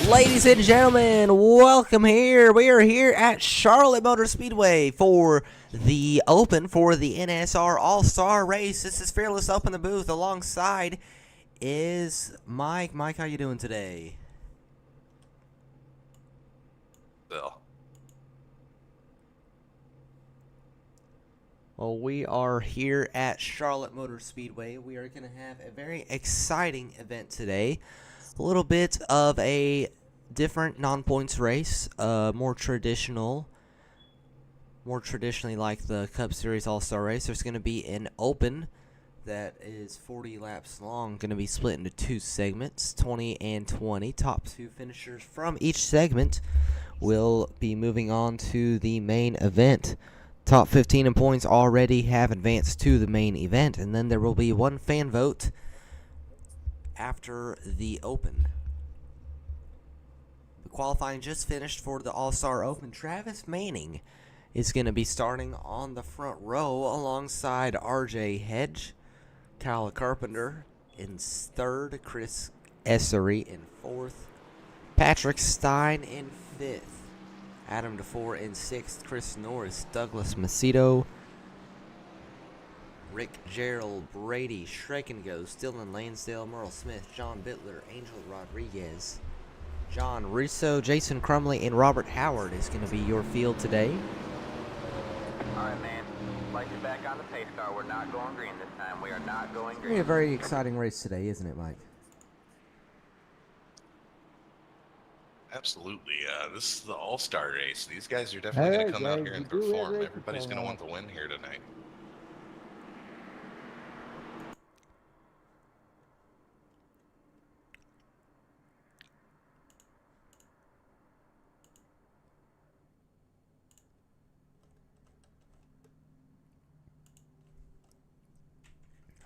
Ladies and gentlemen, welcome here. We are here at Charlotte Motor Speedway for the Open for the Nsr All Star Race. This is Fearless up in the booth. Alongside is Mike. Mike, how you doing today? Bill. Well, we are here at Charlotte Motor Speedway. We are going to have a very exciting event today. A little bit of a different non-points race, more traditionally like the Cup Series All-Star Race. There's going to be an Open that is 40 laps long, going to be split into two segments, 20 and 20. Top two finishers from each segment will be moving on to the main event. Top 15 in points already have advanced to the main event, and then there will be one fan vote after the Open. The qualifying just finished for the All-Star Open. Travis Manning is going to be starting on the front row alongside RJ Hedge, Kyle Carpenter in third, Chris Essery in fourth, Patrick Stein in fifth, Adam DeFore in sixth, Chris Norris, Douglas Macedo, Rick Gerald, Brady Schreckengost, Dylan Lansdale, Merle Smith, John Bittler, Angel Rodriguez, John Russo, Jason Crumley, and Robert Howard is going to be your field today. Alright, man. Like you're back on the pace car. We're not going green this time. We are not going green. It's going to be a very exciting race today, isn't it, Mike? Absolutely. This is the All-Star Race. These guys are definitely going to come out here and perform. Everybody's going to want to win here tonight.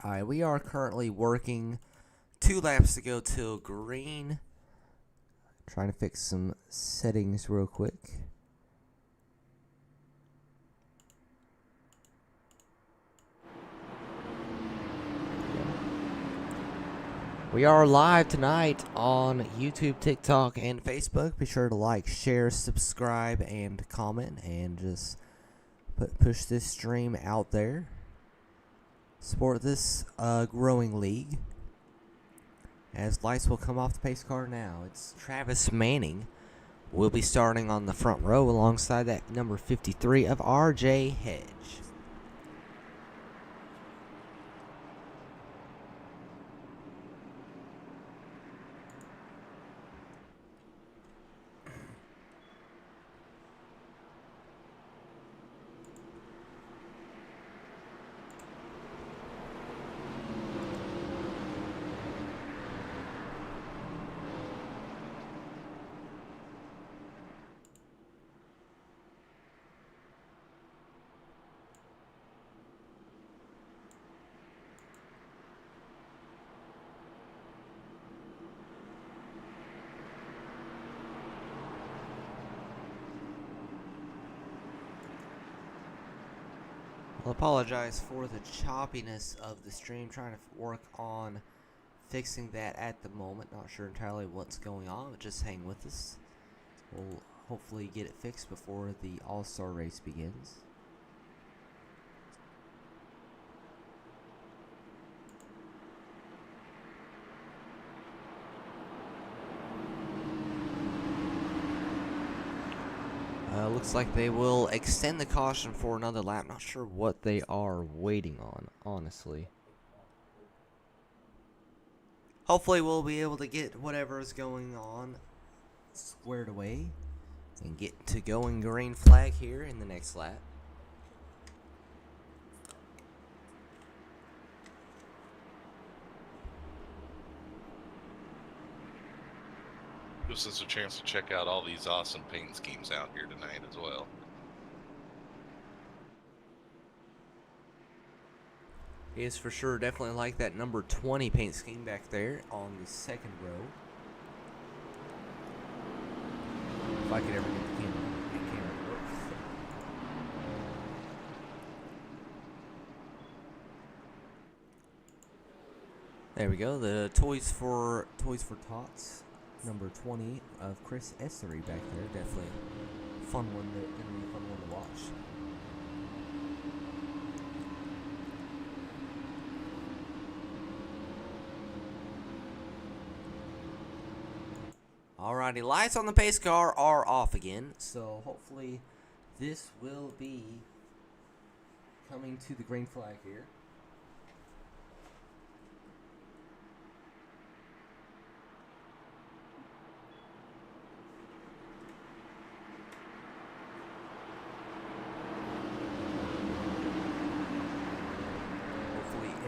Alright, we are currently working 2 laps to go till green. Trying to fix some settings real quick. We are live tonight on YouTube, TikTok, and Facebook. Be sure to like, share, subscribe, and comment, and just push this stream out there. Support this growing league. As lights will come off the pace car now, it's Travis Manning will be starting on the front row alongside that number 53 of RJ Hedge. I'll apologize for the choppiness of the stream. Trying to work on fixing that at the moment. Not sure entirely what's going on, but just hang with us. We'll hopefully get it fixed before the All-Star race begins. Looks like they will extend the caution for another lap. Not sure what they are waiting on, honestly. Hopefully we'll be able to get whatever is going on squared away and get to going green flag here in the next lap. Gives us a chance to check out all these awesome paint schemes out here tonight as well. Is for sure definitely like that number 20 paint scheme back there on the second row. If I could ever get the camera to work. There we go. The Toys for Tots number 20 of Chris Nsr back there. Definitely fun one. Gonna be a fun one to watch. Alrighty, lights on the pace car are off again, so hopefully this will be coming to the green flag here.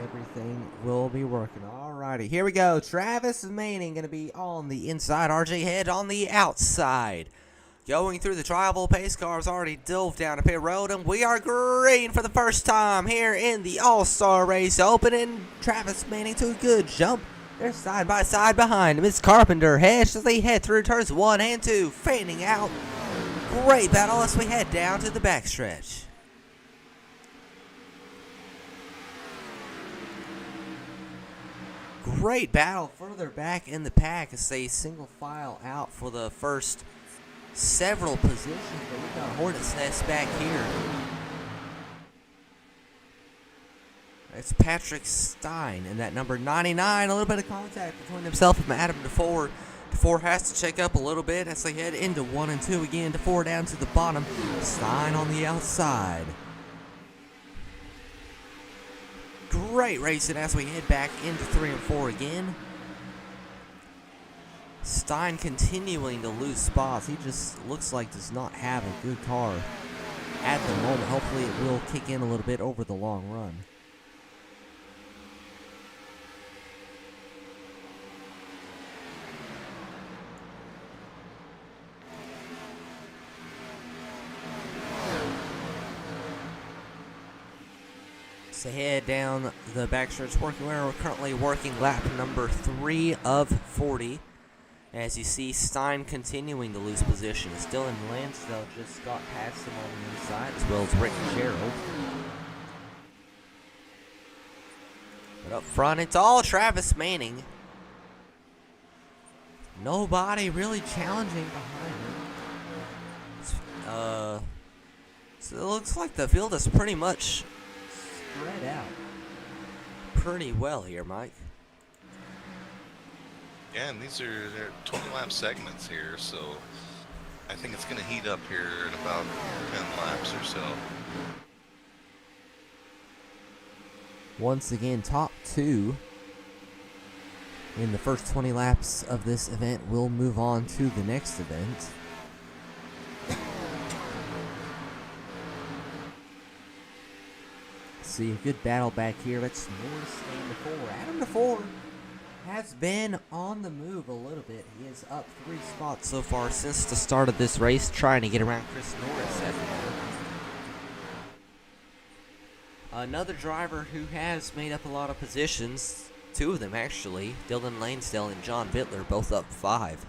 Everything will be working. Alrighty, here we go. Travis Manning going to be on the inside. RJ Head on the outside. Going through the tribal pace cars, already dove down a pit road, and we are green for the first time here in the All-Star Race opening. Travis Manning to a good jump. They're side by side behind him. It's Carpenter Hesh as they head through turns 1 and 2, fanning out. Great battle as we head down to the backstretch. Great battle further back in the pack as they single file out for the first several positions. But we've got Hornet's Nest back here. It's Patrick Stein and that number 99. A little bit of contact between himself and Adam DeFore. DeFore has to check up a little bit as they head into 1 and 2 again. DeFore down to the bottom. Stein on the outside. Great racing as we head back into 3 and 4 again. Stein continuing to lose spots. He just looks like does not have a good car at the moment. Hopefully it will kick in a little bit over the long run. To head down the backstretch we're currently working lap number 3 of 40. As you see, Stein continuing to lose position. Dylan Lansdale just got past him on the inside, as well as Rick Gerald. But up front, it's all Travis Manning. Nobody really challenging behind him. So it looks like the field is pretty much spread out pretty well here, Mike. Yeah, and they're 20-lap segments here, so I think it's going to heat up here in about 10 laps or so. Once again, top 2 in the first 20 laps of this event will move on to the next event. See a good battle back here. Let's Norris and DeFore. Adam DeFore has been on the move a little bit. He is up 3 spots so far since the start of this race, trying to get around Chris Norris at the moment. Another driver who has made up a lot of positions, 2 of them actually, Dylan Lansdale and John Bittler, both up 5.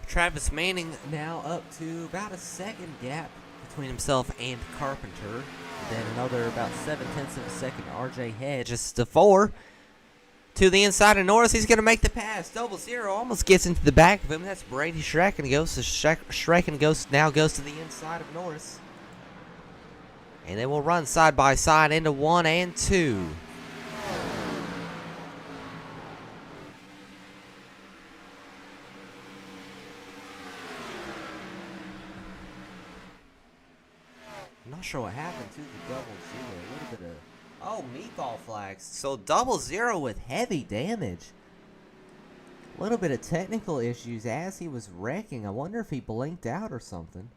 Travis Manning now up to about a second gap between himself and Carpenter. Then another about 7/10 of a second. RJ Hedge is to 4. To the inside of Norris. He's going to make the pass. 00 almost gets into the back of him. That's Brady Schreckengost. So Schreckengost now goes to the inside of Norris. And they will run side by side into 1 and 2. Not sure what happened to the 00. A little bit of... Oh, meatball flags. So 00 with heavy damage. A little bit of technical issues as he was wrecking. I wonder if he blinked out or something.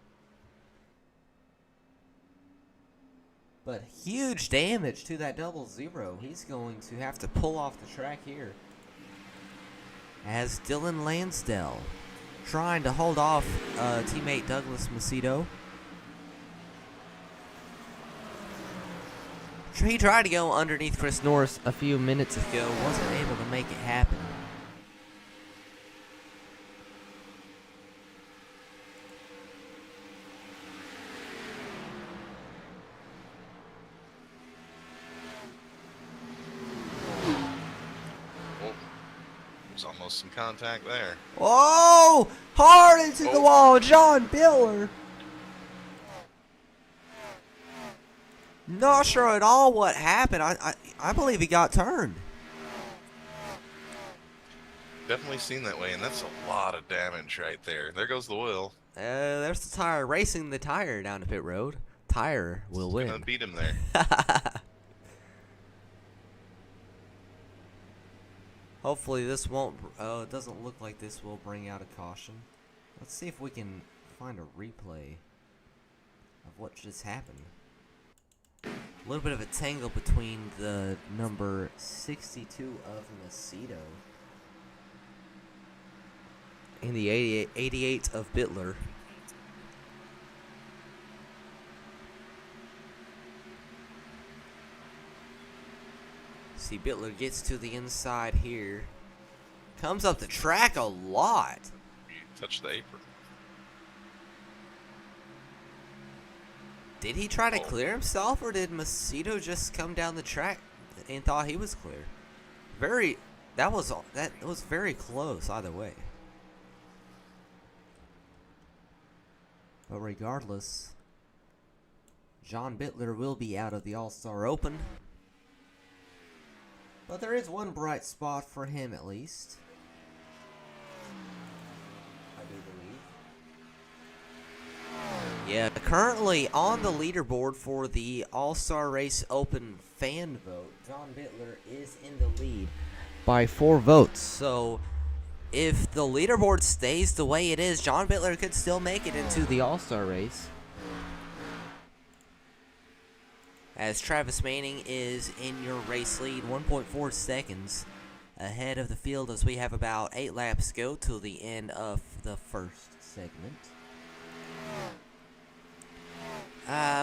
But huge damage to that 00. He's going to have to pull off the track here. As Dylan Lansdale trying to hold off teammate Douglas Macedo. He tried to go underneath Chris Norris a few minutes ago, wasn't able to make it happen. was almost in contact there. Oh, hard into the wall, John Bittler. Not sure at all what happened. I believe he got turned. Definitely seen that way, and that's a lot of damage right there. There goes the oil. There's the tire racing the tire down the pit road. Tire will win. Gonna beat him there. Hopefully this won't. It doesn't look like this will bring out a caution. Let's see if we can find a replay of what just happened. A little bit of a tangle between the number 62 of Macedo and the 88 of Bittler. See, Bittler gets to the inside here. Comes up the track a lot. You touch the apron. Did he try to clear himself, or did Macedo just come down the track and thought he was clear? That was very close either way. But regardless, John Bittler will be out of the All-Star Open. But there is one bright spot for him at least. I do believe. Yeah, currently on the leaderboard for the All-Star Race Open fan vote, John Bittler is in the lead by 4 votes. So if the leaderboard stays the way it is, John Bittler could still make it into the All-Star Race. As Travis Manning is in your race lead, 1.4 seconds ahead of the field as we have about 8 laps to go till the end of the first segment.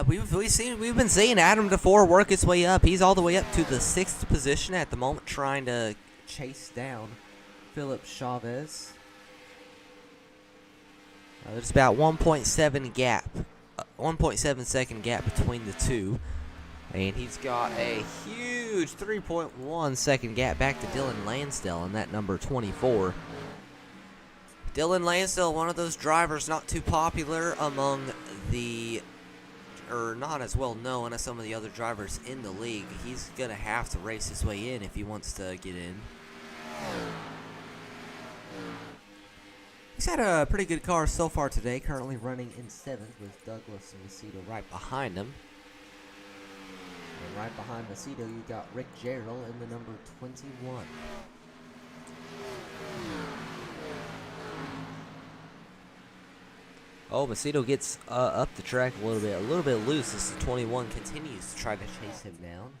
We've been seeing Adam DeFore work his way up. He's all the way up to the 6th position at the moment, trying to chase down Philip Chavez. There's about 1.7 second gap between the two. And he's got a huge 3.1 second gap back to Dylan Lansdale in that number 24. Dylan Lansdale, one of those drivers not too popular among or not as well known as some of the other drivers in the league. He's going to have to race his way in if he wants to get in. He's had a pretty good car so far today, currently running in 7th with Douglas and Macedo right behind him. And right behind Macedo, you got Rick Jarrell in the number 21. Oh, Macedo gets up the track a little bit loose as the 21 continues to try to chase him down.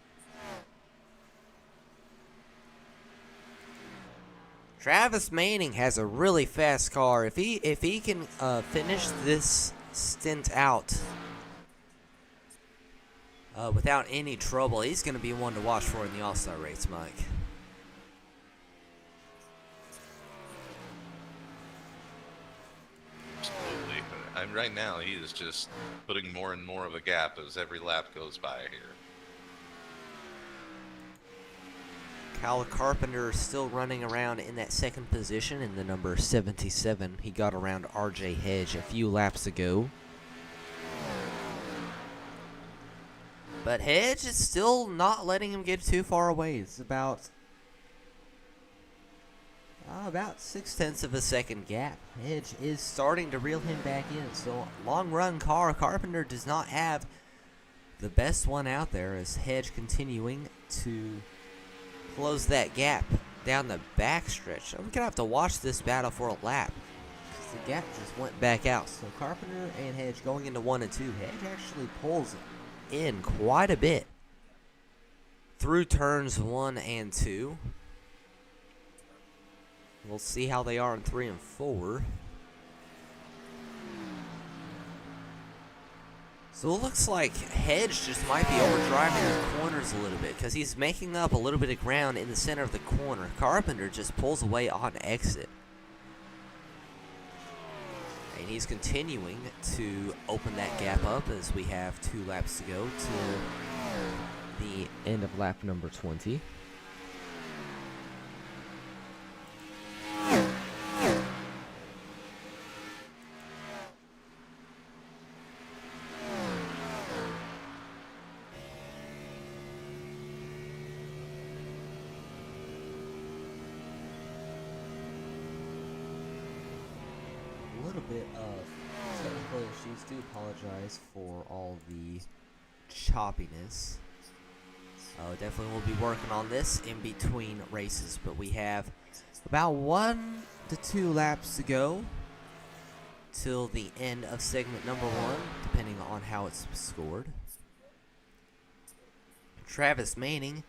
Travis Manning has a really fast car. If he can finish this stint out without any trouble, he's going to be one to watch for in the All-Star Race, Mike. Absolutely. Right now, he is just putting more and more of a gap as every lap goes by here. Kyle Carpenter is still running around in that 2nd position in the number 77. He got around RJ Hedge a few laps ago. But Hedge is still not letting him get too far away. It's about 0.6 of a second gap. Hedge is starting to reel him back in. So long run car, Carpenter does not have the best one out there as Hedge continuing to close that gap down the backstretch. I'm gonna have to watch this battle for a lap because the gap just went back out. So Carpenter and Hedge going into 1 and 2. Hedge actually pulls in quite a bit through turns 1 and 2. We'll see how they are in 3 and 4. So it looks like Hedge just might be overdriving the corners a little bit because he's making up a little bit of ground in the center of the corner. Carpenter just pulls away on exit. And he's continuing to open that gap up as we have 2 laps to go to the end of lap number 20. little bit of technical issues. Do apologize for all the choppiness. Definitely we'll be working on this in between races, but we have about 1 to 2 laps to go till the end of segment number 1, depending on how it's scored. Travis Manning,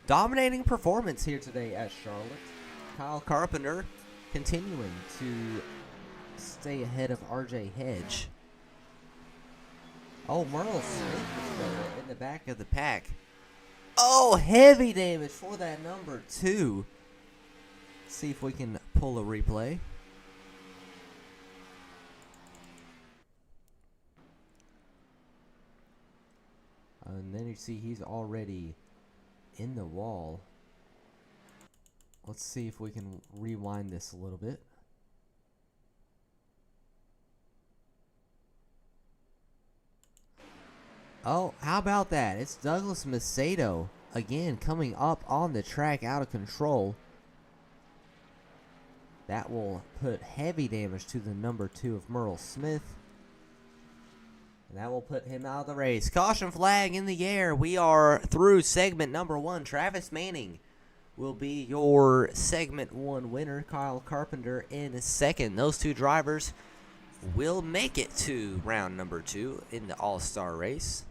dominating performance here today at Charlotte. Kyle Carpenter continuing to stay ahead of RJ Hedge. Oh, Merle Smith is in the back of the pack. Oh, heavy damage for that number 2. Let's see if we can pull a replay. And then you see he's already in the wall. Let's see if we can rewind this a little bit. Oh, how about that? It's Douglas Macedo again coming up on the track out of control. That will put heavy damage to the number 2 of Merle Smith. And that will put him out of the race. Caution flag in the air. We are through segment number 1. Travis Manning will be your segment 1 winner. Kyle Carpenter in second. Those 2 drivers will make it to round number 2 in the All-Star Race.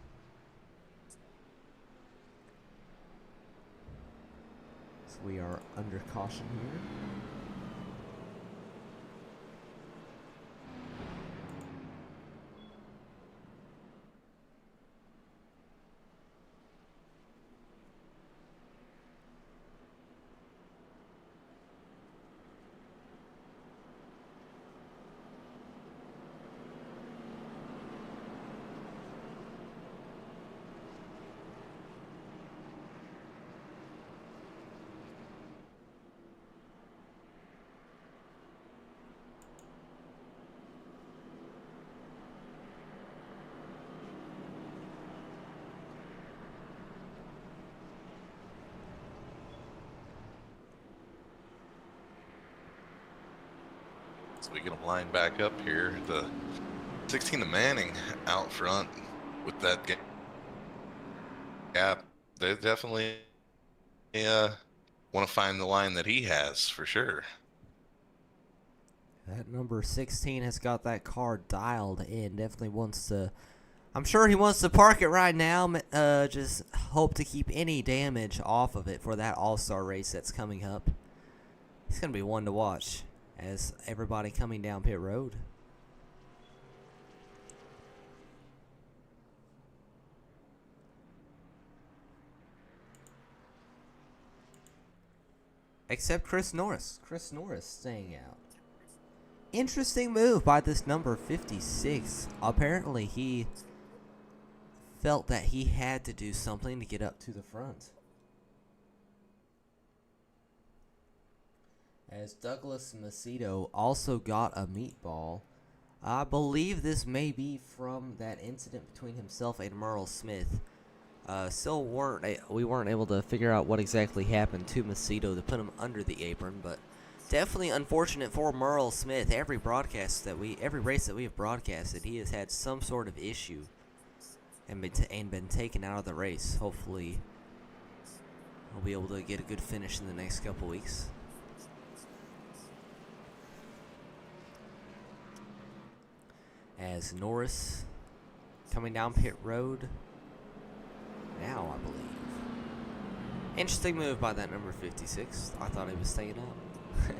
So we are under caution here. So we get them lined back up here. The 16 to Manning out front with that gap. They definitely want to find the line that he has for sure. That number 16 has got that car dialed in. Definitely wants to. I'm sure he wants to park it right now. Just hope to keep any damage off of it for that All-Star race that's coming up. It's going to be one to watch as everybody coming down pit road. Except Chris Norris. Chris Norris staying out. Interesting move by this number 56. Apparently he felt that he had to do something to get up to the front. As Douglas Macedo also got a meatball. I believe this may be from that incident between himself and Merle Smith. We weren't able to figure out what exactly happened to Macedo to put him under the apron, but definitely unfortunate for Merle Smith. Every race that we have broadcasted, he has had some sort of issue and been taken out of the race. Hopefully, he'll be able to get a good finish in the next couple weeks. As Norris coming down pit road now, I believe. Interesting move by that number 56. I thought he was staying up.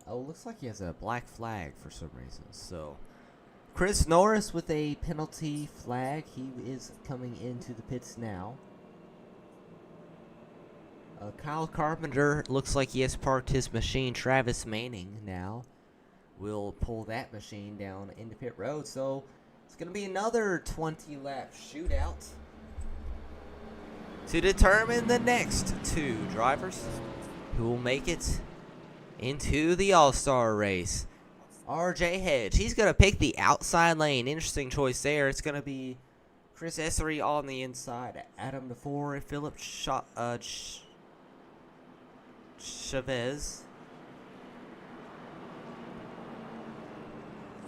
Oh, looks like he has a black flag for some reason. So, Chris Norris with a penalty flag. He is coming into the pits now. Kyle Carpenter looks like he has parked his machine. Travis Manning now will pull that machine down into pit road. So, it's going to be another 20-lap shootout to determine the next 2 drivers who will make it into the All-Star race. RJ Hedge. He's going to pick the outside lane. Interesting choice there. It's going to be Chris Nsr on the inside. Adam to 4. Philip Chavez.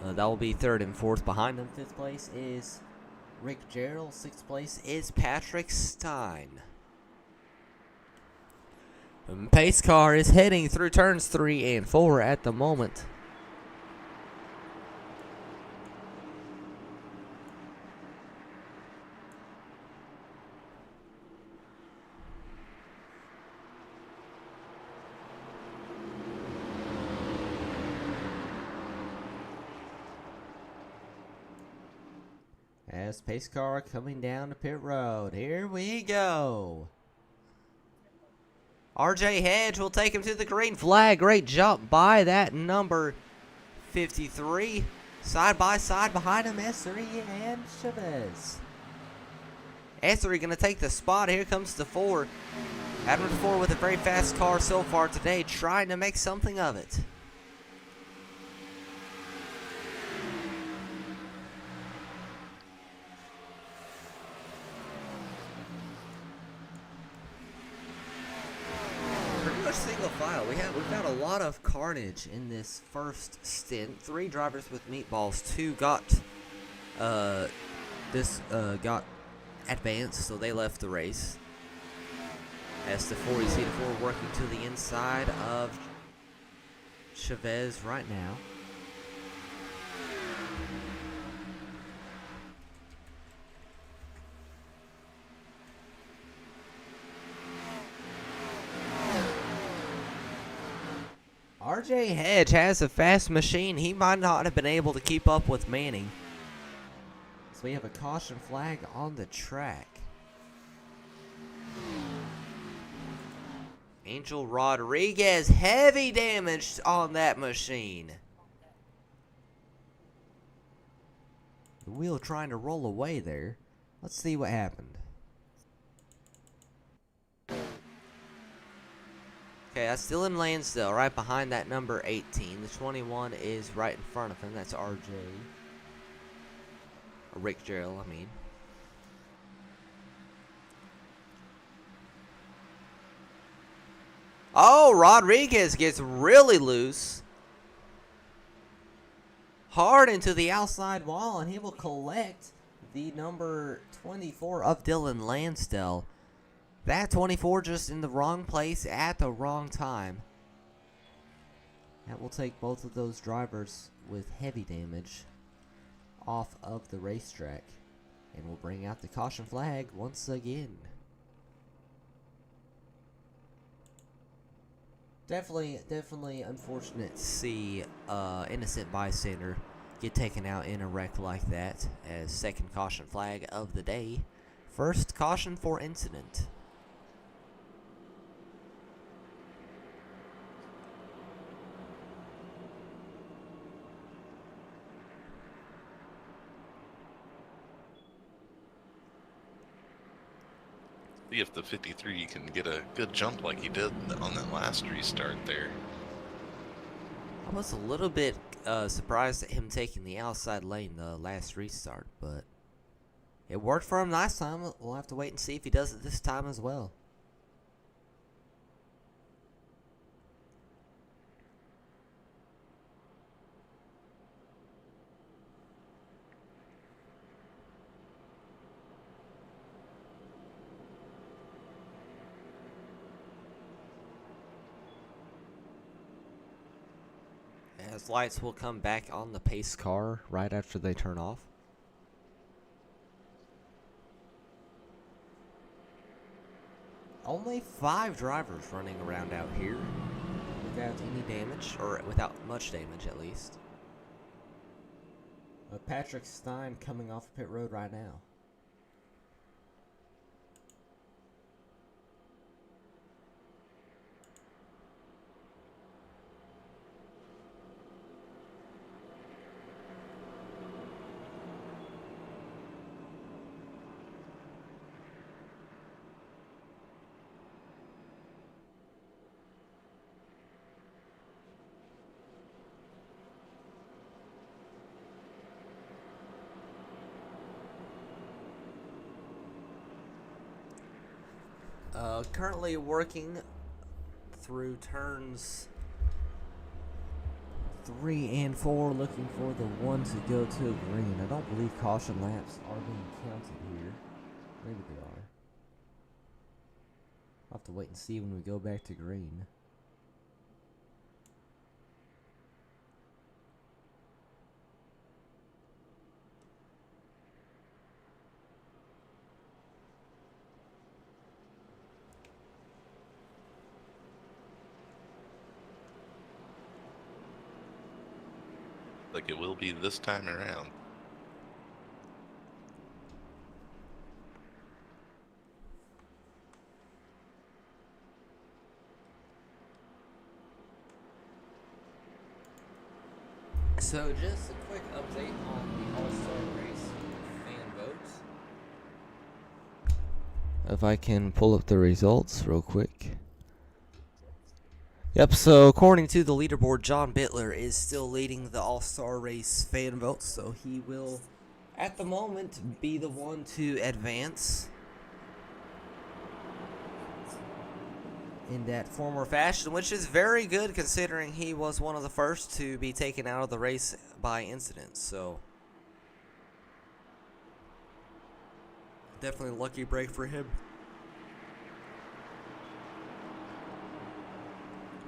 That will be 3rd and 4th behind him. 5th place is Rick Gerald. 6th place is Patrick Stein. Pace car is heading through turns 3 and 4 at the moment. As pace car coming down to pit road. Here we go. RJ Hedge will take him to the green flag. Great jump by that number 53. Side by side behind him, Nsr and Chavez. Nsr going to take the spot. Here comes the 4. Adam to 4 with a very fast car so far today, trying to make something of it. Single file. We've got a lot of carnage in this first stint. 3 drivers with meatballs. 2 got got advanced, so they left the race. As the 4, you see the 4 working to the inside of Chavez right now. RJ Hedge has a fast machine. He might not have been able to keep up with Manning. So we have a caution flag on the track. Angel Rodriguez, heavy damage on that machine. The wheel trying to roll away there. Let's see what happened. Okay, that's still in Lansdale, right behind that number 18. The 21 is right in front of him. That's RJ. Or Rick Gerald, I mean. Oh, Rodriguez gets really loose. Hard into the outside wall, and he will collect the number 24 of Dylan Lansdale. That 24 just in the wrong place at the wrong time. That will take both of those drivers with heavy damage off of the racetrack. And will bring out the caution flag once again. Definitely unfortunate to see innocent bystander get taken out in a wreck like that as second caution flag of the day. First caution for incident. See if the 53 can get a good jump like he did on that last restart there. I was a little bit surprised at him taking the outside lane the last restart, but it worked for him last time. We'll have to wait and see if he does it this time as well. As lights will come back on the pace car right after they turn off. Only 5 drivers running around out here without any damage, or without much damage at least. Patrick Stein coming off pit road right now. Currently working through turns 3 and 4, looking for the one to go to green. I don't believe caution laps are being counted here. Maybe they are. I'll have to wait and see when we go back to green. Like it will be this time around. So just a quick update on the All Star Race fan votes. If I can pull up the results real quick. Yep, so according to the leaderboard, John Bittler is still leading the All Star Race fan votes, so he will, at the moment, be the one to advance in that former fashion, which is very good considering he was one of the first to be taken out of the race by incident. So definitely a lucky break for him.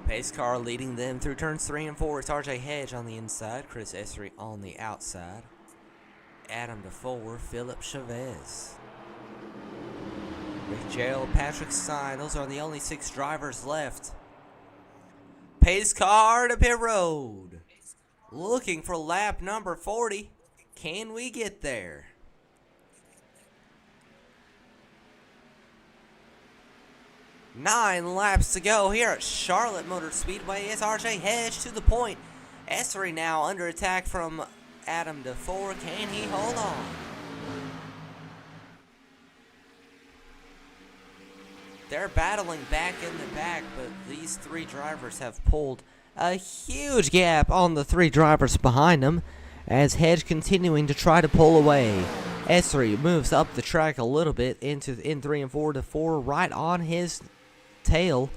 Pace car leading them through turns 3 and 4. It's RJ Hedge on the inside, Chris Nsr on the outside, Adam DeFore, Philip Chavez, Rick Gerald, Patrick Stein. Those are the only 6 drivers left. Pace car to pit road, looking for lap number 40. Can we get there? Nine laps to go here at Charlotte Motor Speedway. It's RJ Hedge to the point. Nsr now under attack from Adam DeFore. Can he hold on? They're battling back in the back, but these 3 drivers have pulled a huge gap on the 3 drivers behind them as Hedge continuing to try to pull away. Nsr moves up the track a little bit in 3 and 4 to 4 right on his tail.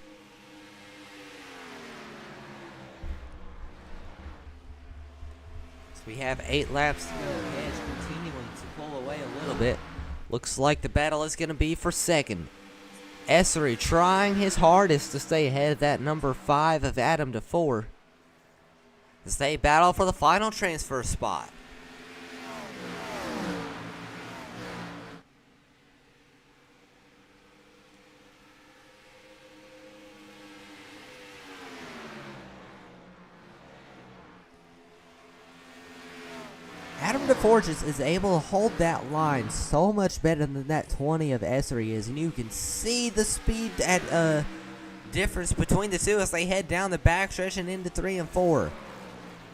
So we have 8 laps to go. Hedge continuing to pull away a little bit. Looks like the battle is going to be for second. Nsr trying his hardest to stay ahead of that number 5 of Adam DeFore as they battle for the final transfer spot. Adam DeFore is able to hold that line so much better than that 20 of Nsr is, and you can see the speed at difference between the two as they head down the backstretch and into 3 and 4.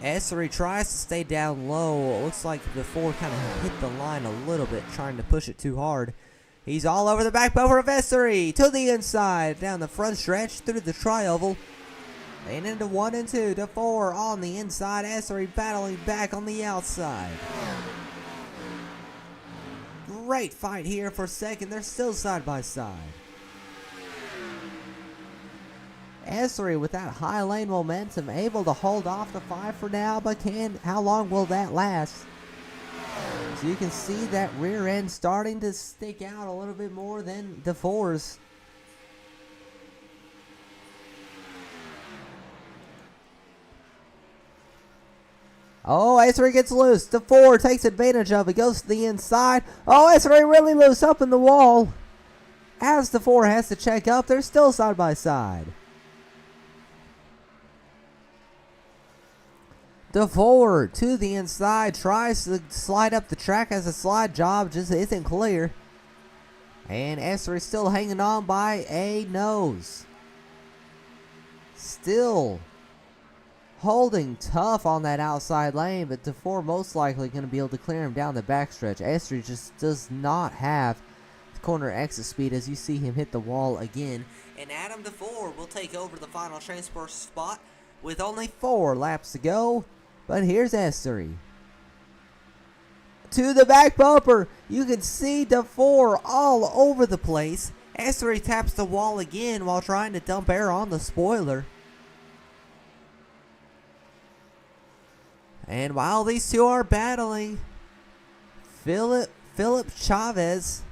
Nsr tries to stay down low. It looks like DeFore kind of hit the line a little bit, trying to push it too hard. He's all over the back bumper of Nsr to the inside, down the front stretch through the tri-oval. And into 1 and 2, DeFore on the inside, Nsr battling back on the outside. Great fight here for second. They're still side by side. Nsr with that high lane momentum, able to hold off the 5 for now, but how long will that last? So you can see that rear end starting to stick out a little bit more than DeFore's. Oh, Nsr gets loose. DeFore takes advantage of it. Goes to the inside. Oh, Nsr really loose up in the wall. As DeFore has to check up, they're still side by side. DeFore to the inside. Tries to slide up the track as a slide job. Just isn't clear. And Nsr still hanging on by a nose. Still holding tough on that outside lane, but DeFore most likely going to be able to clear him down the backstretch. Nsr just does not have the corner exit speed as you see him hit the wall again. And Adam DeFore will take over the final transfer spot with only 4 laps to go. But here's Nsr to the back bumper. You can see DeFore all over the place Nsr taps the wall again while trying to dump air on the spoiler. And while these two are battling, Philip Chavez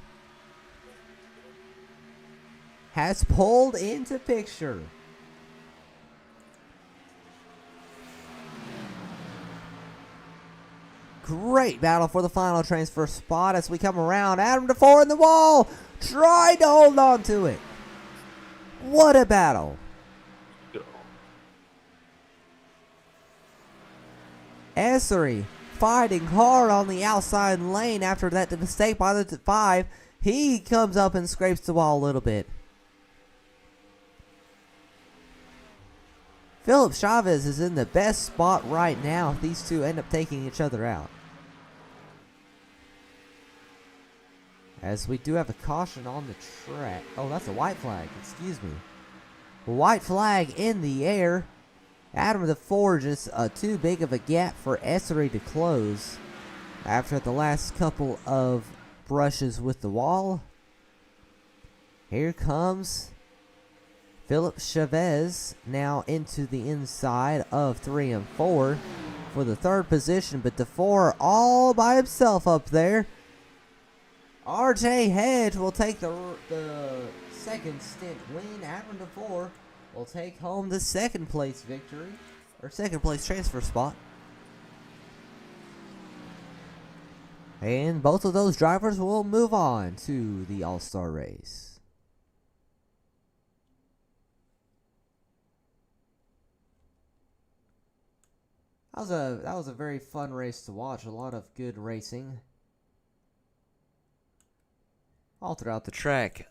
has pulled into picture. Great battle for the final transfer spot as we come around. Adam DeFore in the wall, tried to hold on to it. What a battle. Nsr fighting hard on the outside lane after that mistake by the 5. He comes up and scrapes the wall a little bit. Philip Chavez is in the best spot right now if these two end up taking each other out. As we do have a caution on the track. Oh, that's a white flag. Excuse me. White flag in the air. Adam DeFore just too big of a gap for Nsr to close after the last couple of brushes with the wall. Here comes Philip Chavez now into the inside of 3 and 4 for the third position, but DeFore all by himself up there. RJ Hedge will take the second stint win. Adam DeFore will take home the second place victory, or second place transfer spot. And both of those drivers will move on to the All Star Race. That was a very fun race to watch. A lot of good racing all throughout the track.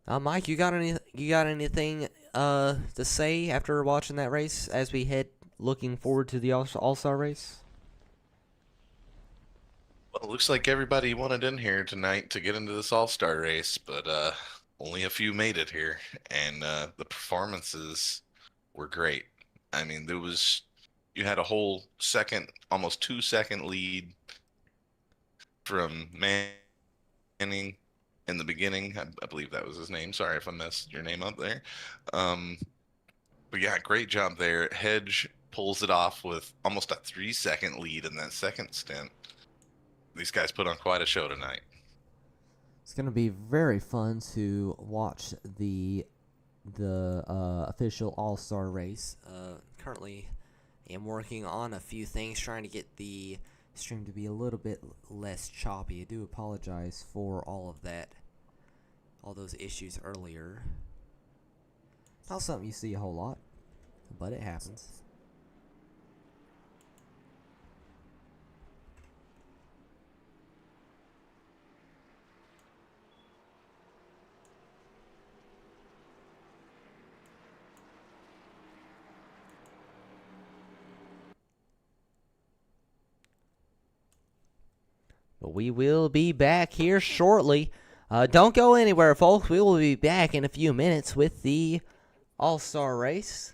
Mike, you got anything to say after watching that race as we head looking forward to the All-Star race? Well, it looks like everybody wanted in here tonight to get into this All-Star race, but only a few made it here, and the performances were great. I mean, you had a whole second, almost 2-second lead from Manning in the beginning. I believe that was his name. Sorry if I messed your name up there. But yeah, great job there. Hedge pulls it off with almost a 3-second lead in that second stint. These guys put on quite a show tonight. It's going to be very fun to watch the official All-Star race. Currently am working on a few things, trying to get the stream to be a little bit less choppy. I do apologize for all of that, all those issues earlier. Not something you see a whole lot, but it happens. But we will be back here shortly. Don't go anywhere, folks. We will be back in a few minutes with the All-Star race.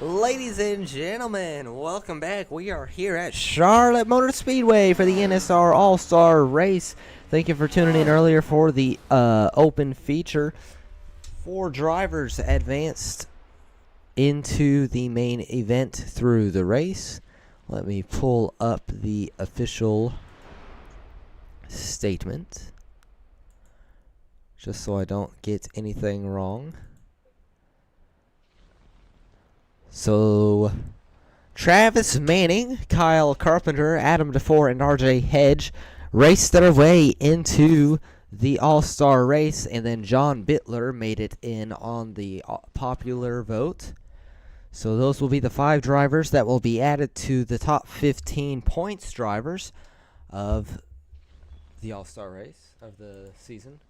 Ladies and gentlemen, welcome back. We are here at Charlotte Motor Speedway for the Nsr All Star Race. Thank you for tuning in earlier for the open feature. 4 drivers advanced into the main event through the race. Let me pull up the official statement just so I don't get anything wrong. So, Travis Manning, Kyle Carpenter, Adam DeFore, and RJ Hedge raced their way into the All-Star race, and then John Bittler made it in on the popular vote. So those will be the 5 drivers that will be added to the top 15 points drivers of the All-Star race of the season.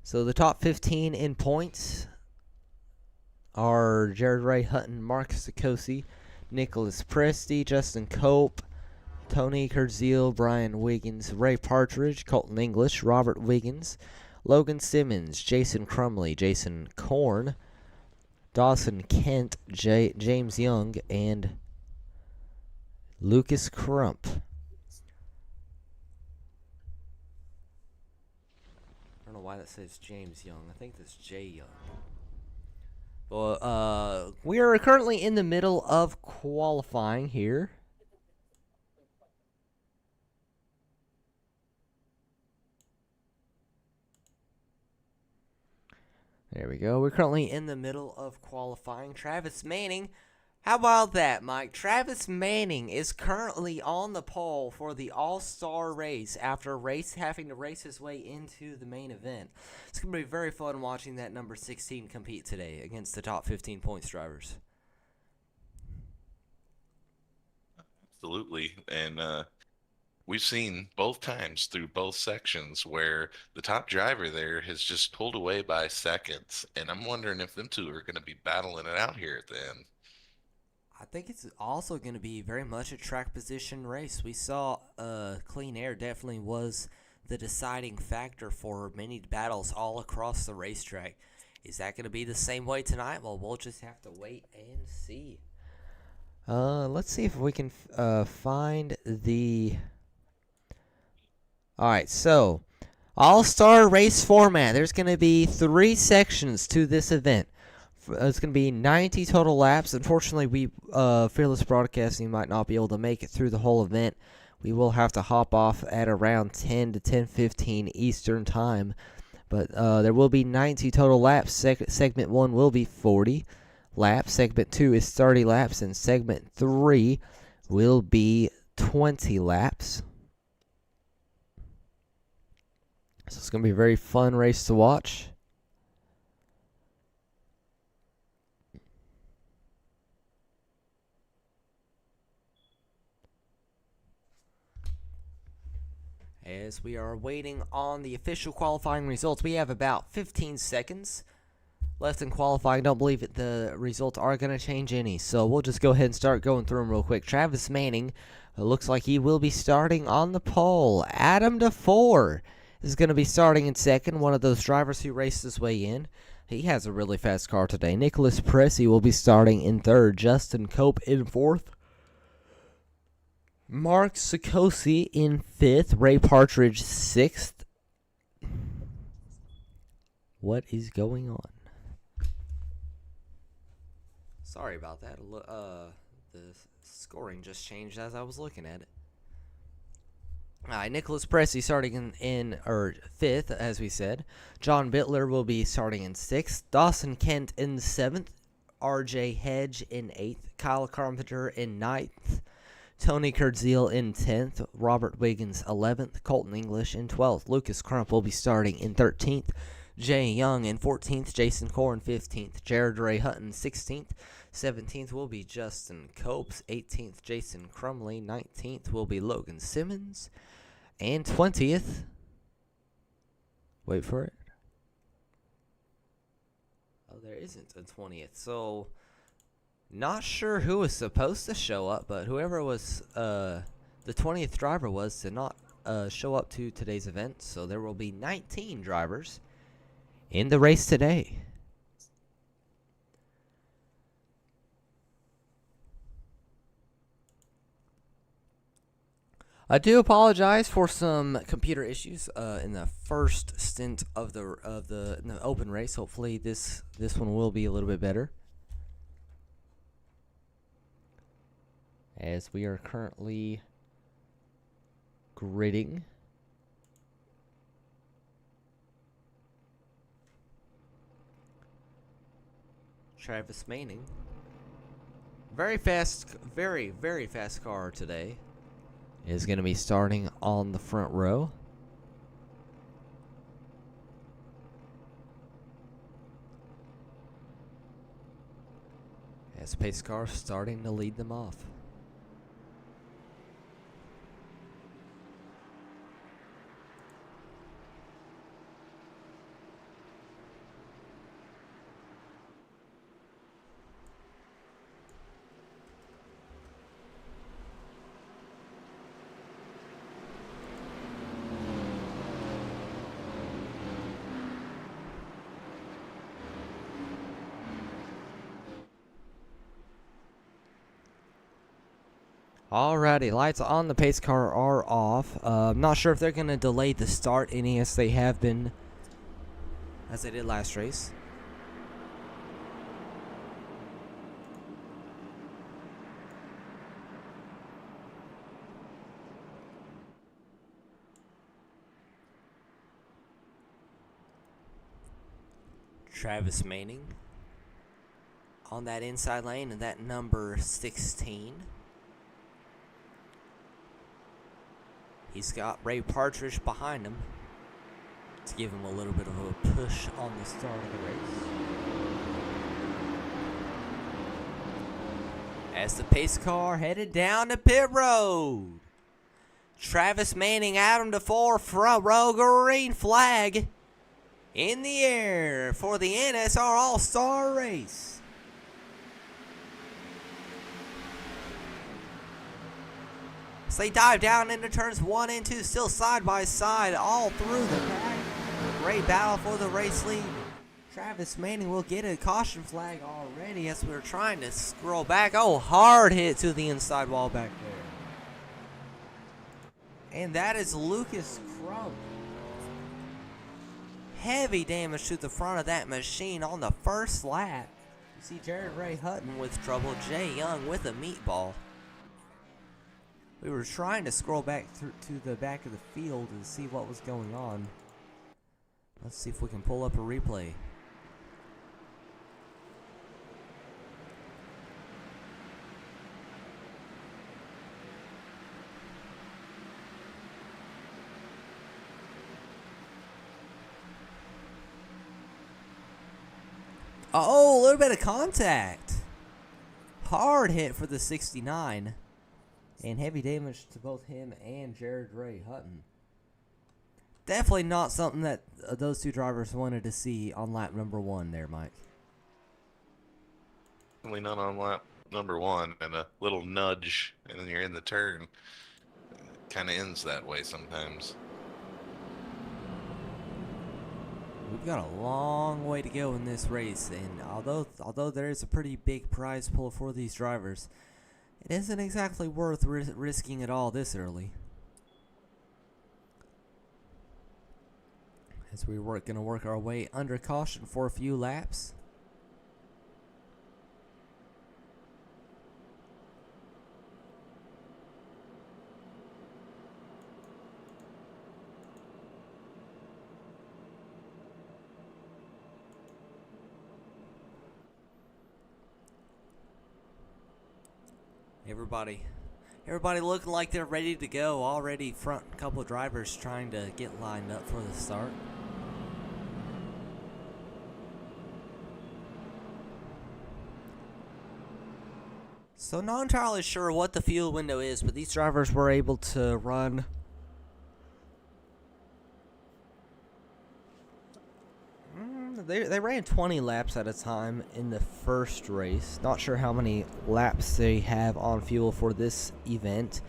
So the top 15 in points are Jared Ray Hutton, Mark Sikosi, Nicholas Presti, Justin Cope, Tony Kurdziel, Brian Wiggins, Ray Partridge, Colton English, Robert Wiggins, Logan Simmons, Jason Crumley, Jason Korn, Dawson Kent, James Young, and Lucas Crump. I don't know why that says James Young. I think that's Jay Young. Well, we are currently in the middle of qualifying here. There we go. We're currently in the middle of qualifying. Travis Manning, how about that, Mike? Travis Manning is currently on the pole for the All-Star race after having to race his way into the main event. It's going to be very fun watching that number 16 compete today against the top 15 points drivers. Absolutely. And we've seen both times through both sections where the top driver there has just pulled away by seconds. And I'm wondering if them two are going to be battling it out here at the end. I think it's also going to be very much a track position race. We saw clean air definitely was the deciding factor for many battles all across the racetrack. Is that going to be the same way tonight? Well, we'll just have to wait and see. Let's see if we can find the... Alright, so All-Star race format. There's going to be 3 sections to this event. It's going to be 90 total laps. Unfortunately, we Fearless Broadcasting might not be able to make it through the whole event. We will have to hop off at around 10 to 10:15 Eastern Time. But there will be 90 total laps. Segment 1 will be 40 laps. Segment 2 is 30 laps. And Segment 3 will be 20 laps. So it's going to be a very fun race to watch. As we are waiting on the official qualifying results, we have about 15 seconds left in qualifying. Don't believe it, the results are going to change any, so we'll just go ahead and start going through them real quick. Travis Manning looks like he will be starting on the pole. Adam DeFore is going to be starting in second, one of those drivers who raced his way in. He has a really fast car today. Nicholas Presti will be starting in third. Justin Cope in fourth. Mark Sikosi in 5th, Ray Partridge 6th. What is going on? Sorry about that. The scoring just changed as I was looking at it. Nicholas Presti starting in 5th, as we said. John Bittler will be starting in 6th. Dawson Kent in 7th. RJ Hedge in 8th. Kyle Carpenter in 9th. Tony Kurdziel in 10th, Robert Wiggins 11th, Colton English in 12th, Lucas Crump will be starting in 13th, Jay Young in 14th, Jason Korn 15th, Jared Ray Hutton 16th, 17th will be Justin Copes, 18th Jason Crumley, 19th will be Logan Simmons, and 20th, wait for it, oh there isn't a 20th, so... Not sure who was supposed to show up, but whoever was the 20th driver was to not show up to today's event. So there will be 19 drivers in the race today. I do apologize for some computer issues in the first stint of the open race. Hopefully this one will be a little bit better, as we are currently gridding. Travis Manning, very fast, very fast car today, is going to be starting on the front row. As pace car starting to lead them off. Alrighty, lights on the pace car are off. I'm not sure if they're going to delay the start any, as they have been, as they did last race. Travis Manning on that inside lane, and that number 16. He's got Ray Partridge behind him to give him a little bit of a push on the start of the race. As the pace car headed down the pit road. Travis Manning out him to 4, front row, green flag in the air for the Nsr All Star Race. So they dive down into turns 1 and 2, still side by side all through the pack. Great battle for the race lead. Travis Manning will get a caution flag already as we're trying to scroll back. Oh, hard hit to the inside wall back there. And that is Lucas Crump. Heavy damage to the front of that machine on the first lap. You see Jared Ray Hutton with trouble. Jay Young with a meatball. We were trying to scroll back through to the back of the field and see what was going on. Let's see if we can pull up a replay. Oh, a little bit of contact. Hard hit for the 69. And heavy damage to both him and Jared Ray Hutton. Definitely not something that those two drivers wanted to see on lap number 1 there, Mike. Definitely not on lap number 1, and a little nudge, and then you're in the turn. Kind of ends that way sometimes. We've got a long way to go in this race, and although there is a pretty big prize pool for these drivers, it isn't exactly worth risking it all this early. As we're going to work our way under caution for a few laps. Everybody looking like they're ready to go. Already front couple of drivers trying to get lined up for the start. So not entirely sure what the fuel window is, but these drivers were able to run They ran 20 laps at a time in the first race. Not sure how many laps they have on fuel for this event,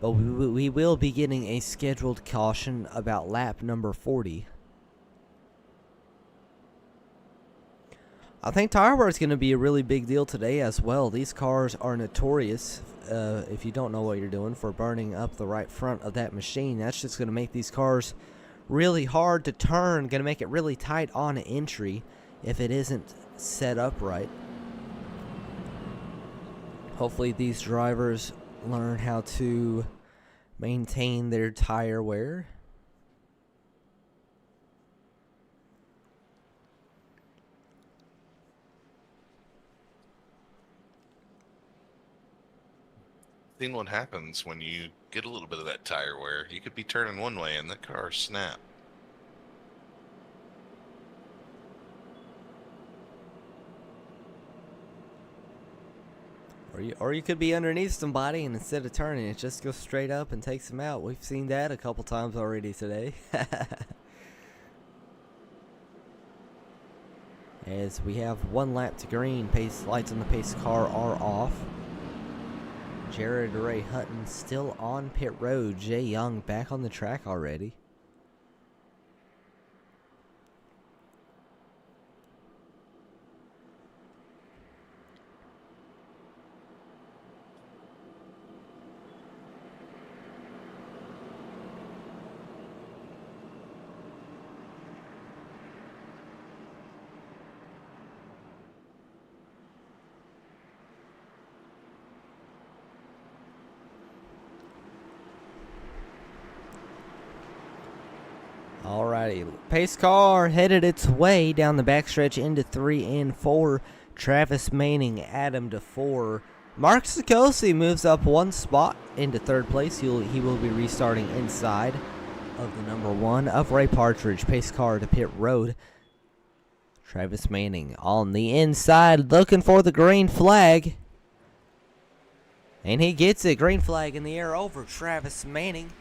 but we will be getting a scheduled caution about lap number 40. I think tire wear is going to be a really big deal today as well. These cars are notorious, if you don't know what you're doing, for burning up the right front of that machine. That's just going to make these cars really hard to turn, going to make it really tight on entry if it isn't set up right. Hopefully these drivers learn how to maintain their tire wear. Seen what happens when you get a little bit of that tire wear. You could be turning one way and the car snap. Or you could be underneath somebody, and instead of turning, it just goes straight up and takes them out. We've seen that a couple times already today. As we have 1 lap to green, pace lights on the pace car are off. Jared Ray Hutton still on pit road. Jay Young back on the track already. Alrighty, pace car headed its way down the backstretch into 3 and 4. Travis Manning, Adam DeFore. Mark Sikosi moves up 1 spot into 3rd place. He will be restarting inside of the number 1 of Ray Partridge. Pace car to pit road. Travis Manning on the inside looking for the green flag. And he gets it. Green flag in the air over Travis Manning.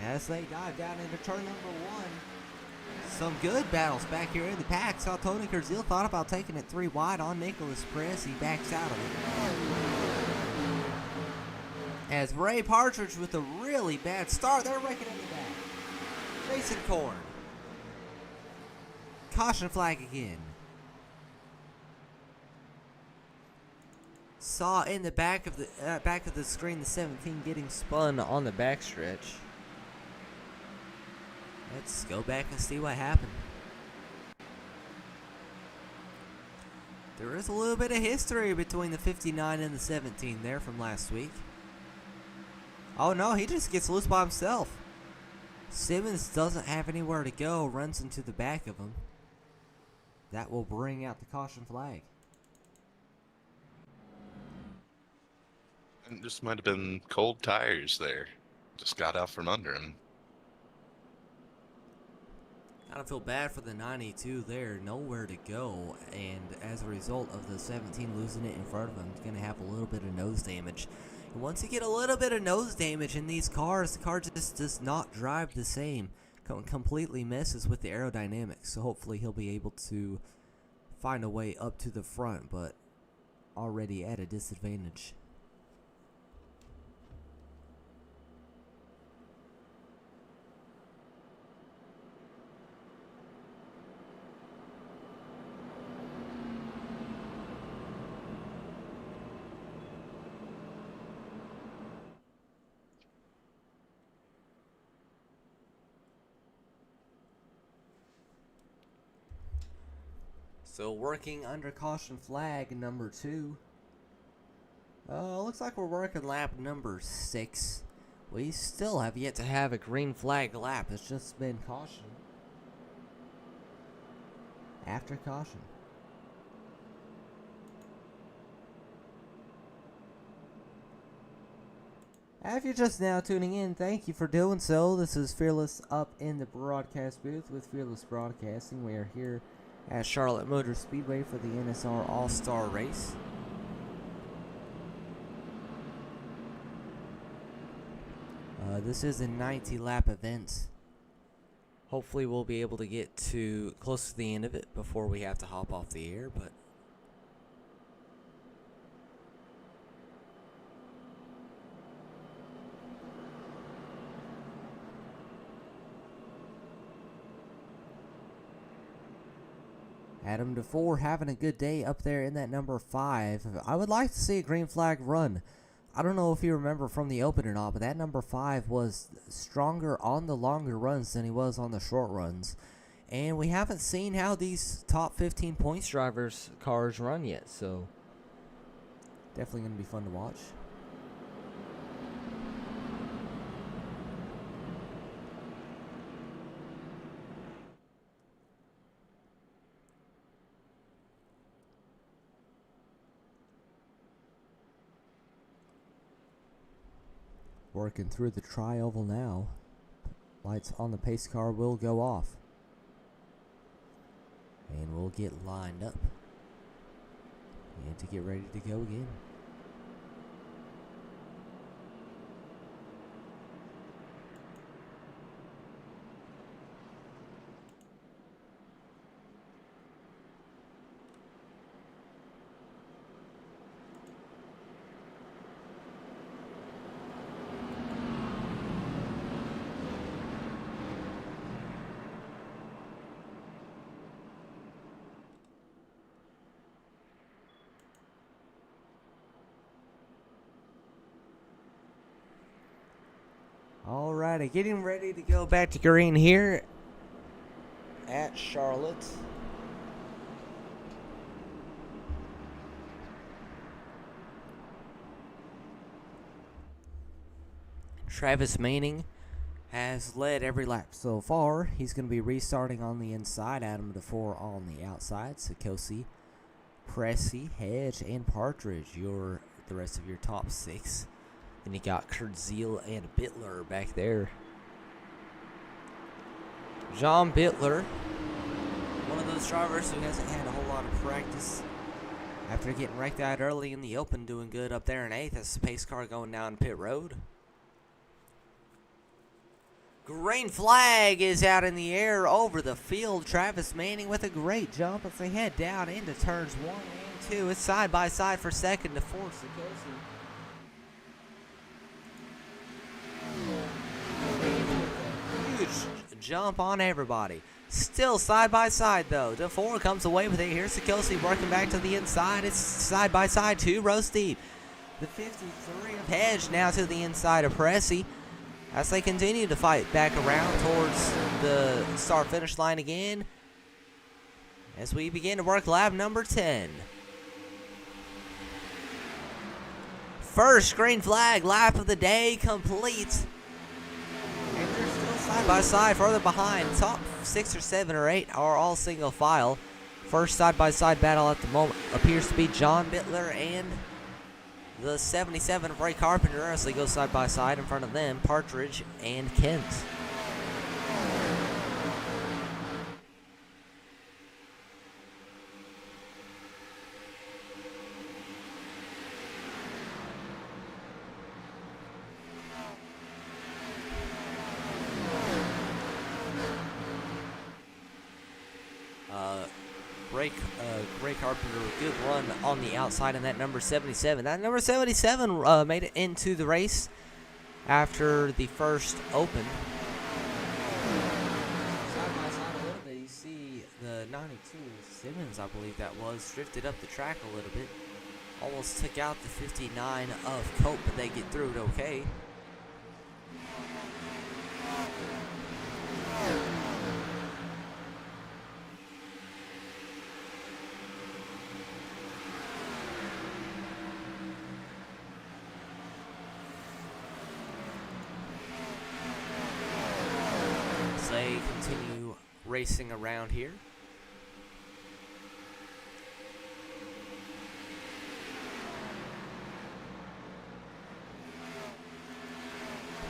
As they dive down into turn number 1. Some good battles back here in the pack. Saw Tony Kurzil thought about taking it 3 wide on Nicholas Press. He backs out of it. As Ray Partridge with a really bad start. They're raking in the back. Jason Korn. Caution flag again. Saw in the back of the screen the 17 getting spun on the backstretch. Let's go back and see what happened. There is a little bit of history between the 59 and the 17 there from last week. Oh no, he just gets loose by himself. Simmons doesn't have anywhere to go, runs into the back of him. That will bring out the caution flag. It just might have been cold tires there. Just got out from under him. Kind of feel bad for the 92 there, nowhere to go, and as a result of the 17 losing it in front of him, he's going to have a little bit of nose damage. And once you get a little bit of nose damage in these cars, the car just does not drive the same. Completely messes with the aerodynamics, so hopefully he'll be able to find a way up to the front, but already at a disadvantage. So working under caution flag number 2. Looks like we're working lap number 6. We still have yet to have a green flag lap. It's just been caution. After caution. If you're just now tuning in, thank you for doing so. This is Fearless up in the broadcast booth with Fearless Broadcasting. We are here at Charlotte Motor Speedway for the Nsr All Star Race. This is a 90-lap event. Hopefully we'll be able to get to close to the end of it before we have to hop off the air, but Adam DeFore having a good day up there in that number 5. I would like to see a green flag run. I don't know if you remember from the open or not, but that number 5 was stronger on the longer runs than he was on the short runs. And we haven't seen how these top 15 points drivers' cars run yet, so definitely going to be fun to watch. Working through the tri-oval now. Lights on the pace car will go off. And we'll get lined up. And to get ready to go again. Alrighty, getting ready to go back to green here at Charlotte. Travis Manning has led every lap so far. He's going to be restarting on the inside. Adam DeFore on the outside. Sikosi, Pressey, Hedge, and Partridge. The rest of your top 6. Then you got Kurtzil and Bittler back there. John Bittler, one of those drivers who hasn't had a whole lot of practice. After getting wrecked out early in the open, doing good up there in 8th. That's the pace car going down pit road. Green flag is out in the air over the field. Travis Manning with a great jump as they head down into turns 1 and 2. It's side by side for second to fourth. Sikosi. Huge jump on everybody. Still side by side though. DeFore comes away with it. Here's Sikosi working back to the inside. It's side by side, 2 rows deep. The 53 of Hedge now to the inside of Pressey as they continue to fight back around towards the start finish line again as we begin to work lap number 10. First green flag lap of the day complete. And they're still side by side further behind. Top 6 or 7 or 8 are all single file. First side by side battle at the moment appears to be John Bittler and the 77 of Ray Carpenter as they go side by side. In front of them, Partridge and Kent. Ray Carpenter, good run on the outside in that number 77. That number 77 made it into the race after the first open. Side by side a little bit, you see the 92 Simmons, I believe that was, drifted up the track a little bit. Almost took out the 59 of Cope, but they get through it okay. They continue racing around here.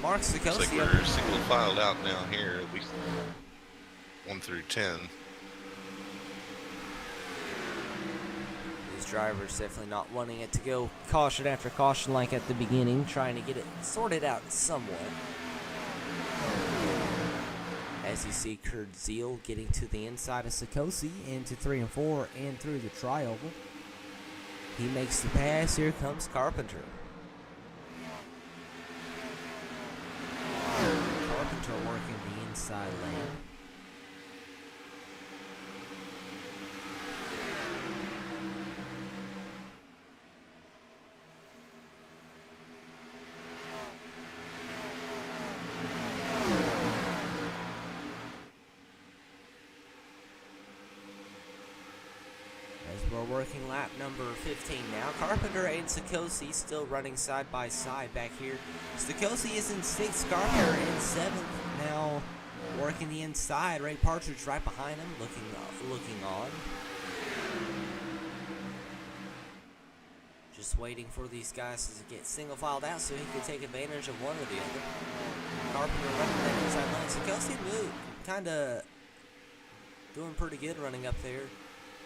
Mark Sikosi. Looks like we're single filed out now here, at least 1 through 10. These drivers definitely not wanting it to go caution after caution like at the beginning, trying to get it sorted out somewhat. As you see Kurtzil getting to the inside of Sikosi into 3 and 4 and through the tri-oval. He makes the pass. Here comes Carpenter. Carpenter working the inside lane. working lap number 15 now. Carpenter and Sikosi still running side by side back here. Sikosi is in 6th, Carpenter in 7th. Now working the inside. Ray Partridge right behind him, looking on. Just waiting for these guys to get single filed out so he can take advantage of one or the other. Carpenter running that inside lane. Sikosi moved, kind of doing pretty good running up there.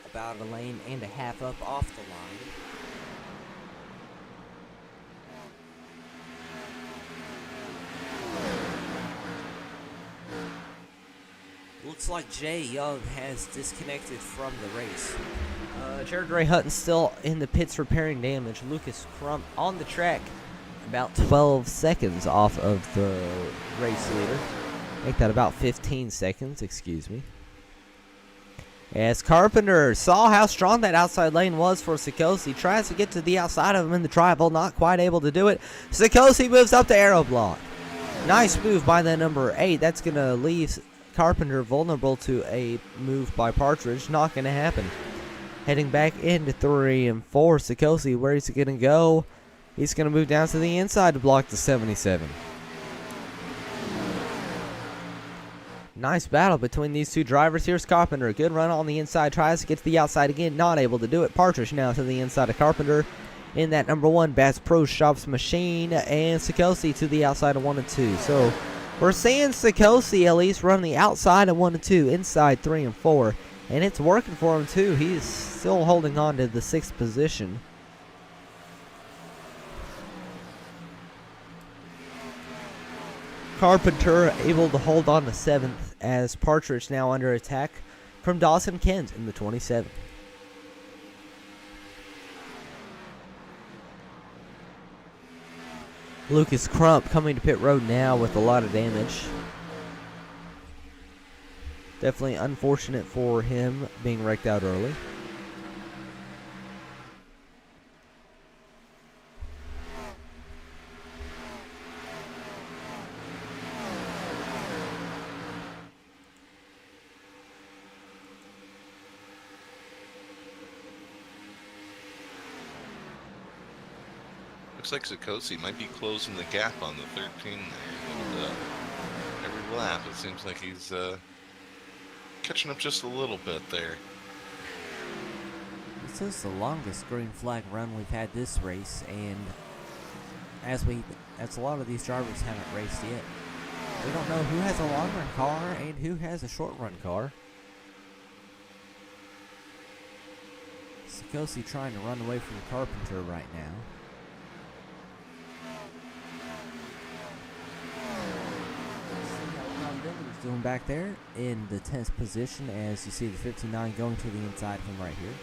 About a lane and a half up off the line. Looks like Jay Young has disconnected from the race. Jared Ray Hutton still in the pits repairing damage. Lucas Crump on the track, about 12 seconds off of the race leader. Make that about 15 seconds, excuse me. As Carpenter saw how strong that outside lane was for Sikosi, tries to get to the outside of him in the tribal, not quite able to do it. Sikosi moves up to aero block. Nice move by the number 8. That's going to leave Carpenter vulnerable to a move by Partridge. Not going to happen. Heading back into 3 and 4. Sikosi, where is he going to go? He's going to move down to the inside to block the 77. Nice battle between these two drivers. Here's Carpenter. Good run on the inside. Tries to get to the outside again. Not able to do it. Partridge now to the inside of Carpenter. In that number 1 Bass Pro Shops machine. And Sikosi to the outside of 1 and 2. So we're seeing Sikosi at least run the outside of 1 and 2. Inside 3 and 4. And it's working for him too. He's still holding on to the 6th position. Carpenter able to hold on to 7th as Partridge now under attack from Dawson Kent in the 27. Lucas Crump coming to pit road now with a lot of damage. Definitely unfortunate for him being wrecked out early. Looks like Sikosi might be closing the gap on the 13 there. And, every lap, it seems like he's catching up just a little bit there. This is the longest green flag run we've had this race, and as a lot of these drivers haven't raced yet, we don't know who has a long run car and who has a short run car. Sikosi trying to run away from Carpenter right now. Doing back there in the 10th position as you see the 59 going to the inside of him right here.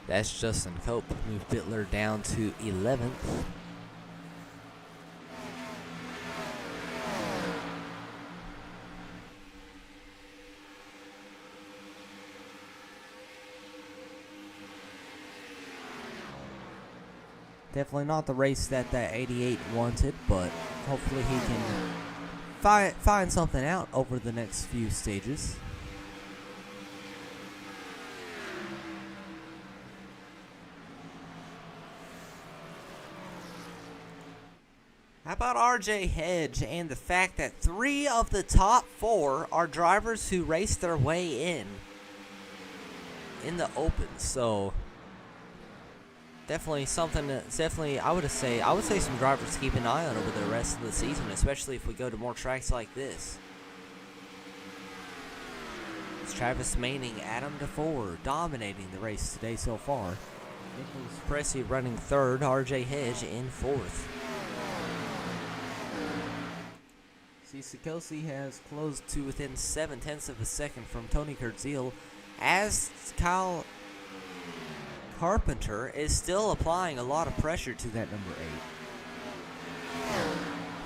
That's Justin Cope. Move Bittler down to 11th. Definitely not the race that 88 wanted, but hopefully he can find something out over the next few stages. How about RJ Hedge and the fact that 3 of the top 4 are drivers who raced their way in the open, so definitely something that's I would say some drivers to keep an eye on over the rest of the season, especially if we go to more tracks like this. It's Travis Manning, Adam DeFore dominating the race today so far. Nicholas Pressey running 3rd, RJ Hedge in 4th. See, Sikosi has closed to within 0.7 of a second from Tony Kurtziel, as Kyle Carpenter is still applying a lot of pressure to that number 8.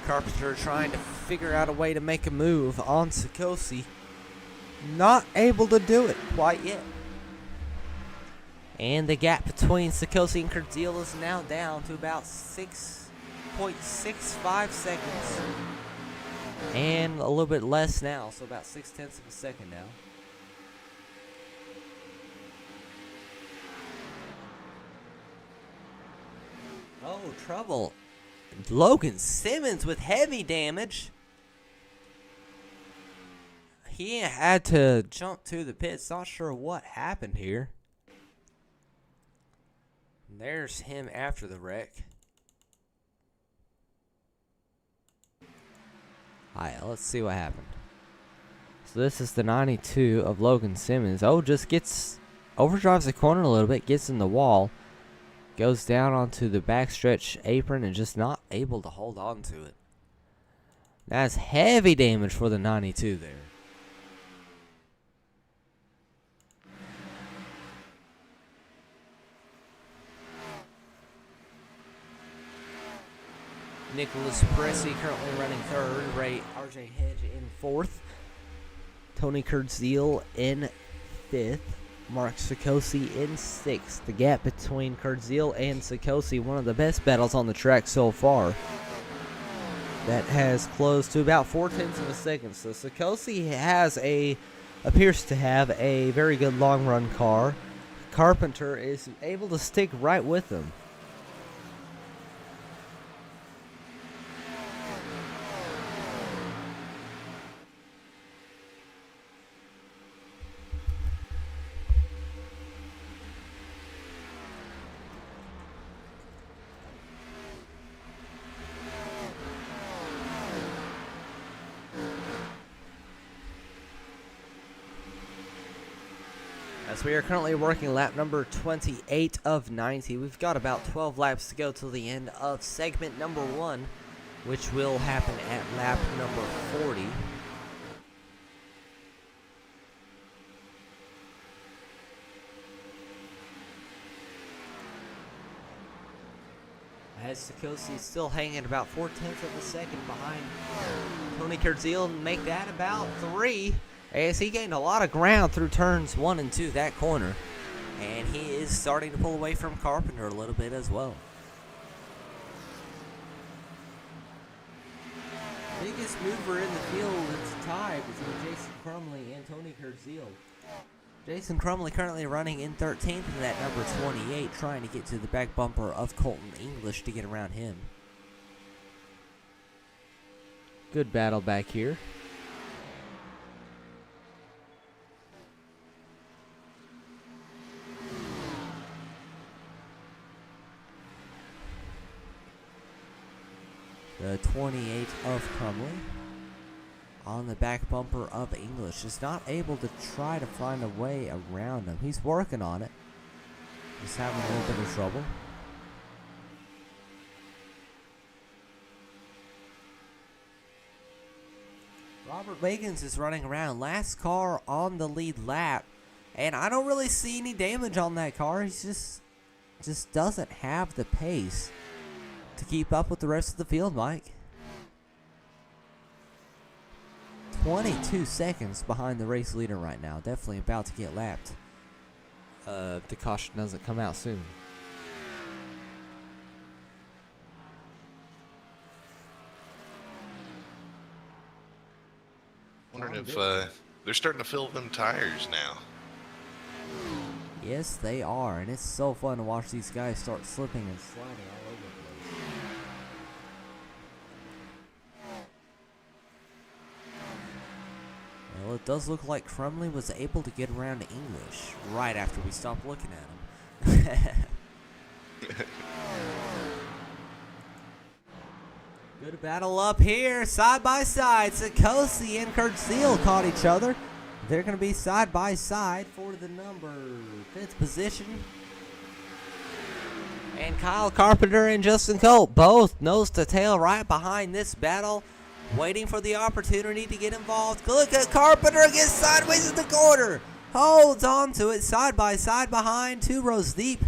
Carpenter trying to figure out a way to make a move on Sikosi. Not able to do it quite yet. And the gap between Sikosi and Kurtziel is now down to about 6.65 seconds. And a little bit less now, so about 0.6 of a second now. Oh, trouble. Logan Simmons with heavy damage. He had to jump to the pits. Not sure what happened here. There's him after the wreck. Alright, let's see what happened. So this is the 92 of Logan Simmons. Oh, just gets... overdrives the corner a little bit, gets in the wall. Goes down onto the backstretch apron and just not able to hold on to it. That's heavy damage for the 92 there. Nicholas Pressey currently running third. RJ Hedge in fourth. Tony Kurtzil in fifth. Mark Sikosi in sixth. The gap between Kurtzil and Sikosi, one of the best battles on the track so far. That has closed to about 0.4 of a second. So Sikosi appears to have a very good long run car. Carpenter is able to stick right with him. As we are currently working lap number 28 of 90. We've got about 12 laps to go till the end of segment number 1, which will happen at lap number 40. As Sikosi is still hanging about 0.4 of a second behind Tony Kurtzil, and make that about 3. As he gained a lot of ground through turns 1 and 2, that corner. And he is starting to pull away from Carpenter a little bit as well. Biggest mover in the field is tied between Jason Crumley and Tony Kurtzil. Jason Crumley currently running in 13th in that number 28, trying to get to the back bumper of Colton English to get around him. Good battle back here. The 28 of Crumley on the back bumper of English is not able to try to find a way around him. He's working on it. He's having a little bit of trouble. Robert Wiggins is running around. Last car on the lead lap. And I don't really see any damage on that car. He's just doesn't have the pace to keep up with the rest of the field, Mike. 22 seconds behind the race leader right now. Definitely about to get lapped. If the caution doesn't come out soon. Wondering if they're starting to fill them tires now. Yes, they are. And it's so fun to watch these guys start slipping and sliding all over the place. Well, it does look like Crumley was able to get around to English right after we stopped looking at him. Good battle up here, side by side. Sikosi and Kurtzil caught each other. They're going to be side by side for the number 5th position. And Kyle Carpenter and Justin Colt both nose to tail right behind this battle, waiting for the opportunity to get involved. Look at Carpenter gets sideways in the corner. Holds on to it side by side behind, 2 rows deep.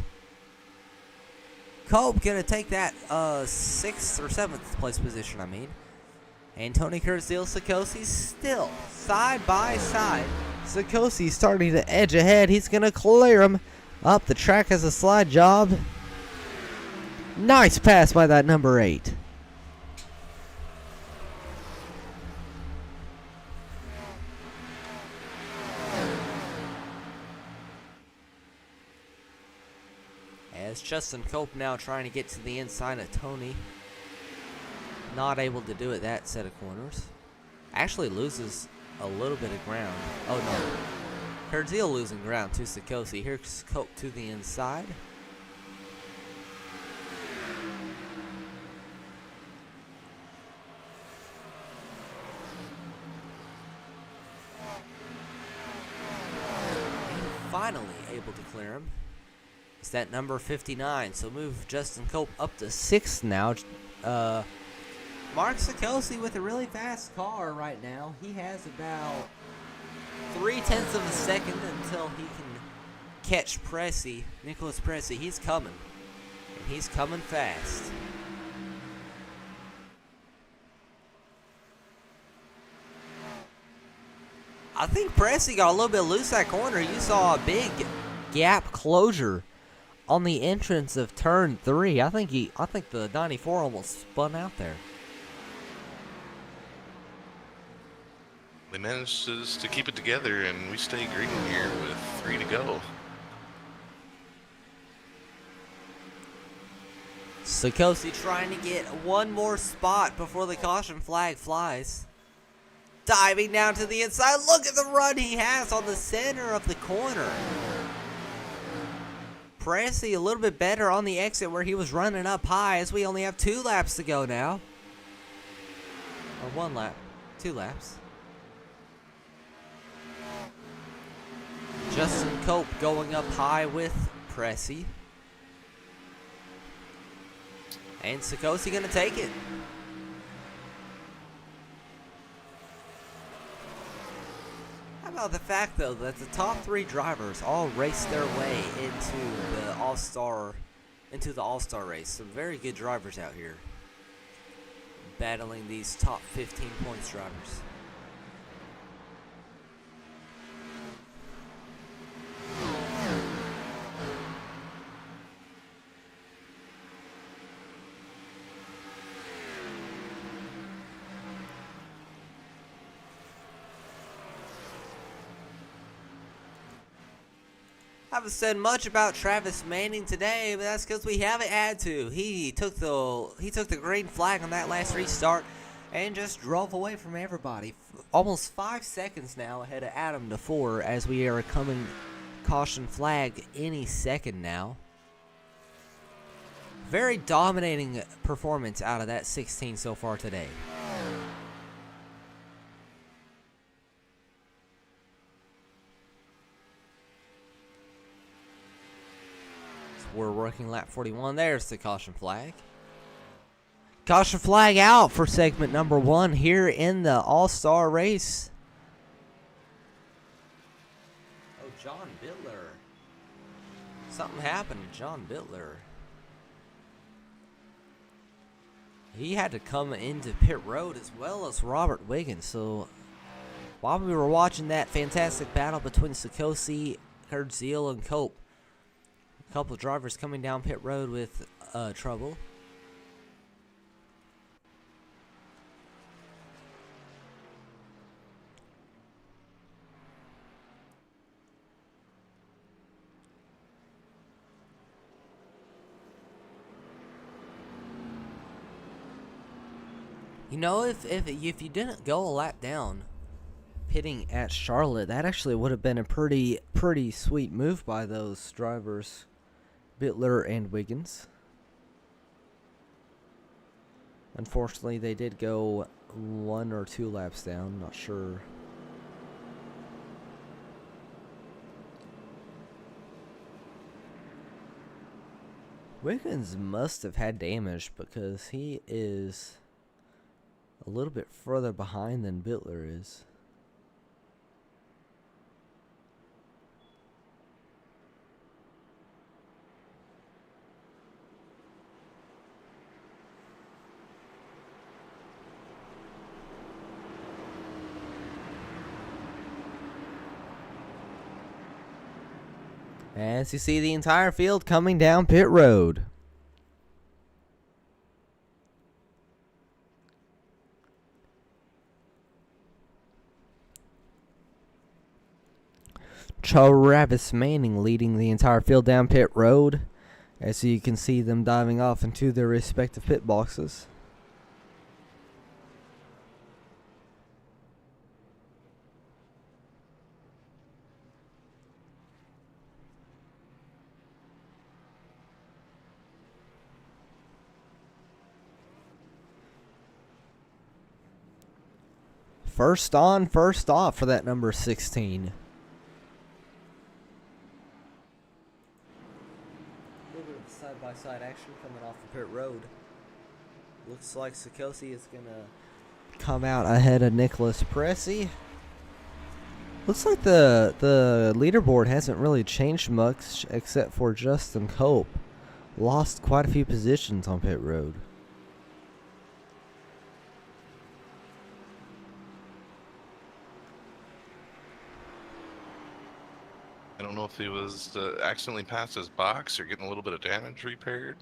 Colt going to take that 6th or 7th place position, I mean. And Tony Kurtzil, Sikosi still side by side. Sikosi starting to edge ahead. He's going to clear him up the track as a slide job. Nice pass by that number 8. As It's Justin Cope now trying to get to the inside of Tony. Not able to do it that set of corners. Actually loses a little bit of ground. Oh no. Herdzeel losing ground to Sikosi. Here's Cope to the inside. Finally able to clear him. It's that number 59, so move Justin Cope up to 6th now. Mark Sikosi with a really fast car right now. He has about 0.3 of a second until he can catch Pressey, Nicholas Pressey. He's coming, and he's coming fast. I think Pressey got a little bit loose that corner. You saw a big gap closure on the entrance of turn 3. I think the 94 almost spun out there. They managed to keep it together, and we stay green here with 3 to go. Sikosi trying to get one more spot before the caution flag flies. Diving down to the inside. Look at the run he has on the center of the corner. Pressey a little bit better on the exit where he was running up high, as we only have 2 laps to go now. Or 1 lap. 2 laps. Justin Cope going up high with Pressey. And Sikosi gonna take it. How about the fact, though, that the top 3 drivers all raced their way into the All-Star race. Some very good drivers out here battling these top 15 points drivers. I haven't said much about Travis Manning today, but that's because we haven't had to. He took the green flag on that last restart and just drove away from everybody. Almost 5 seconds now ahead of Adam DeFore, as we are coming caution flag any second now. Very dominating performance out of that 16 so far today. We're working lap 41. There's the caution flag. Caution flag out for segment number 1 here in the All-Star race. Oh, John Bittler. Something happened to John Bittler. He had to come into pit road as well as Robert Wiggins. So while we were watching that fantastic battle between Sikosi, Herdzeel, and Cope, a couple of drivers coming down pit road with trouble. You know, if you didn't go a lap down pitting at Charlotte, that actually would have been a pretty sweet move by those drivers, Bittler and Wiggins. Unfortunately, they did go 1 or 2 laps down, not sure. Wiggins must have had damage because he is a little bit further behind than Bittler is. As you see the entire field coming down pit road. Travis Manning leading the entire field down pit road. as you can see them diving off into their respective pit boxes. First on, first off for that number 16. A little bit of side-by-side action coming off the pit road. Looks like Sikosi is going to come out ahead of Nicholas Pressey. Looks like the leaderboard hasn't really changed much except for Justin Cope. Lost quite a few positions on pit road. I don't know if he was accidentally past his box or getting a little bit of damage repaired.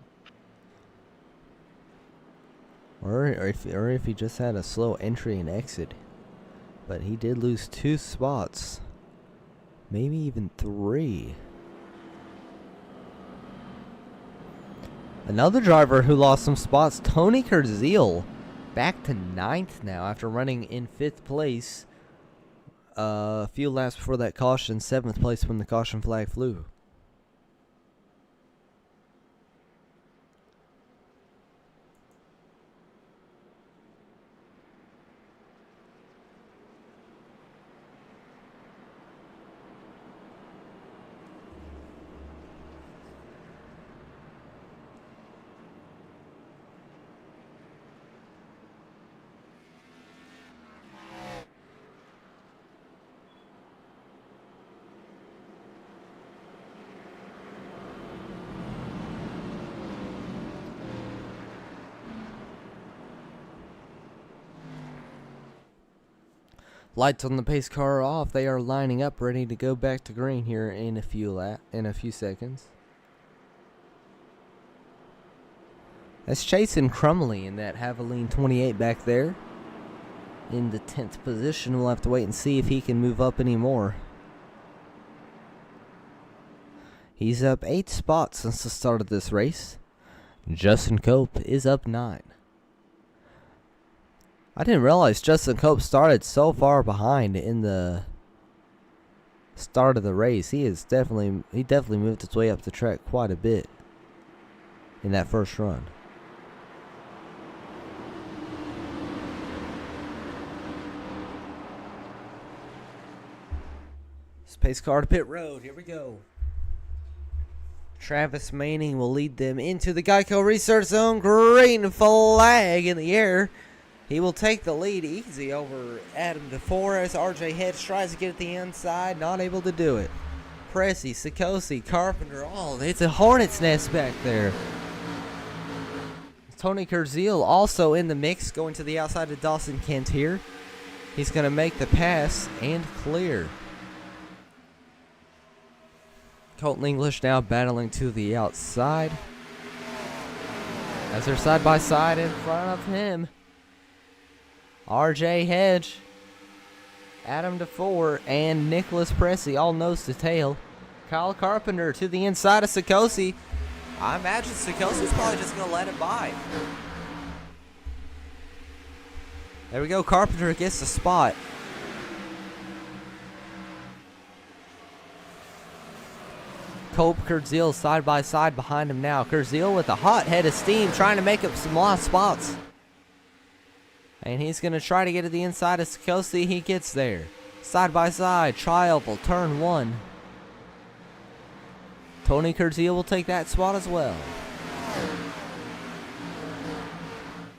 Or if he just had a slow entry and exit. But he did lose 2 spots. Maybe even 3. Another driver who lost some spots, Tony Kurziel. Back to 9th now after running in 5th place. A few laps before that caution, 7th place when the caution flag flew. Lights on the pace car are off. They are lining up, ready to go back to green here in a few seconds. That's chasing Crumley in that Haviline 28 back there. In the 10th position, we'll have to wait and see if he can move up anymore. He's up 8 spots since the start of this race. Justin Cope is up 9. I didn't realize Justin Cope started so far behind in the start of the race. He definitely moved his way up the track quite a bit in that first run. Space car to pit road. Here we go. Travis Manning will lead them into the Geico Research Zone. Green flag in the air. He will take the lead easy over Adam DeFore as RJ Hedge tries to get at the inside. Not able to do it. Pressey, Sikosi, Carpenter, it's a hornet's nest back there. Tony Kurziel also in the mix, going to the outside of Dawson Kent here. He's going to make the pass and clear. Colton English now battling to the outside as they're side by side in front of him. RJ Hedge, Adam DeFore, and Nicholas Pressey all nose to tail. Kyle Carpenter to the inside of Sikosi. I imagine Sikosi's probably just going to let it by. There we go. Carpenter gets the spot. Cope, Kurziel side by side behind him now. Kurziel with a hot head of steam trying to make up some lost spots. And he's going to try to get to the inside of Sikosi. He gets there. Side by side. Trial turn 1. Tony Kurziel will take that spot as well.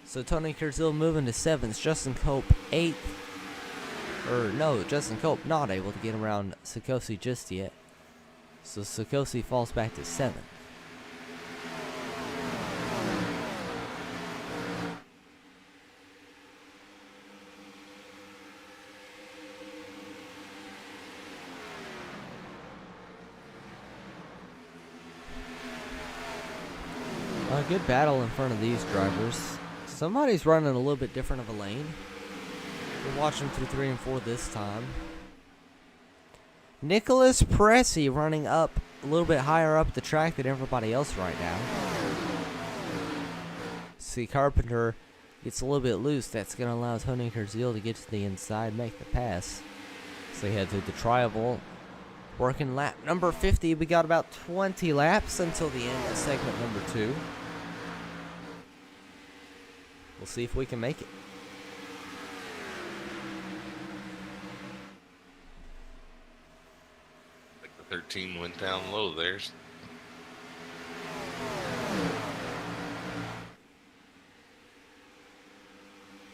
So Tony Kurziel moving to 7th. Justin Cope 8th. Justin Cope not able to get around Sikosi just yet. So Sikosi falls back to 7th. A good battle in front of these drivers. Somebody's running a little bit different of a lane. We're watching through 3 and 4 this time. Nicholas Pressey running up a little bit higher up the track than everybody else right now. See, Carpenter gets a little bit loose. That's going to allow Tony Kurzil to get to the inside, make the pass. So he head through the tri-oval. Working lap number 50. We got about 20 laps until the end of segment number 2. We'll see if we can make it. Like the 13 went down low there.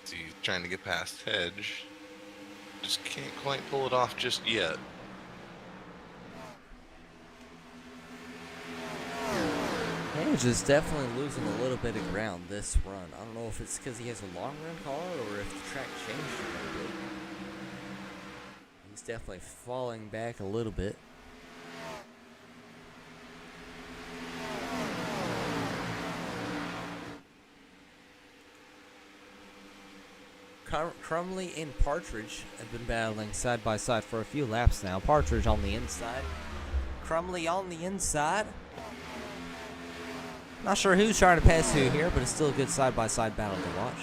He's trying to get past Hedge. Just can't quite pull it off just yet. Hedge is definitely losing a little bit of ground this run. I don't know if it's because he has a long run car or if the track changed a little bit. He's definitely falling back a little bit. Crumley and Partridge have been battling side by side for a few laps now. Partridge on the inside, Crumley on the inside. Not sure who's trying to pass who here, but it's still a good side by side battle to watch.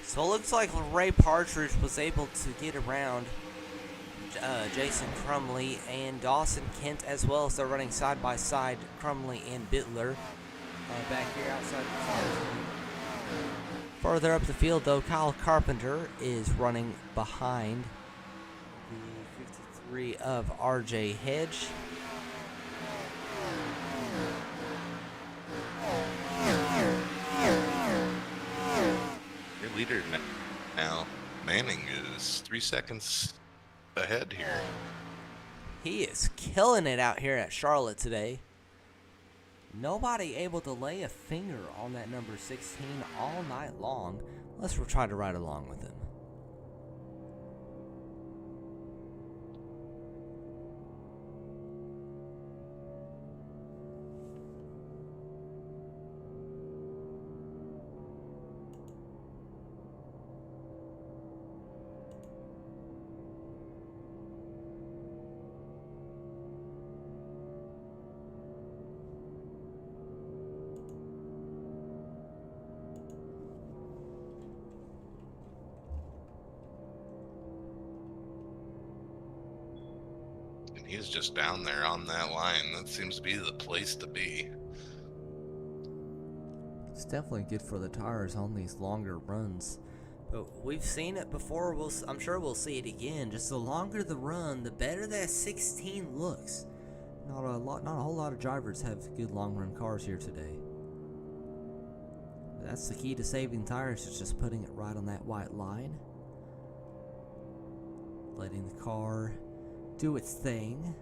So it looks like Ray Partridge was able to get around Jason Crumley and Dawson Kent as well. So they're running side by side, Crumley and Bittler back here outside the car. Further up the field, though, Kyle Carpenter is running behind the 53 of RJ Hedge. Your leader now, Manning, is 3 seconds ahead here. He is killing it out here at Charlotte today. Nobody able to lay a finger on that number 16 all night long. Let's try to ride along with him. He's just down there on that line. That seems to be the place to be. It's definitely good for the tires on these longer runs. But we've seen it before. I'm sure we'll see it again. Just the longer the run, the better that 16 looks. Not a whole lot of drivers have good long run cars here today. That's the key to saving tires, is just putting it right on that white line. Letting the car do its thing.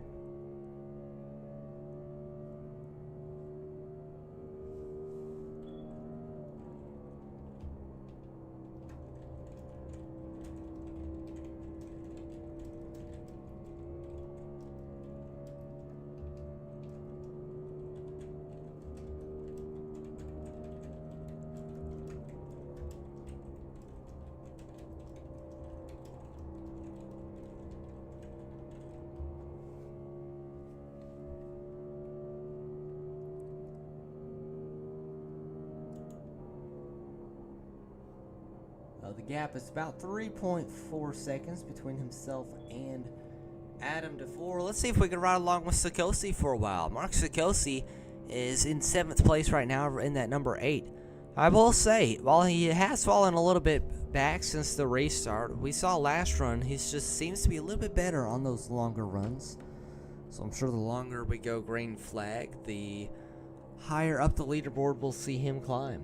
The gap is about 3.4 seconds between himself and Adam DeFleur. Let's see if we can ride along with Sikosi for a while. Mark Sikosi is in 7th place right now in that number 8. I will say, while he has fallen a little bit back since the restart, we saw last run, he just seems to be a little bit better on those longer runs. So I'm sure the longer we go green flag, the higher up the leaderboard we'll see him climb.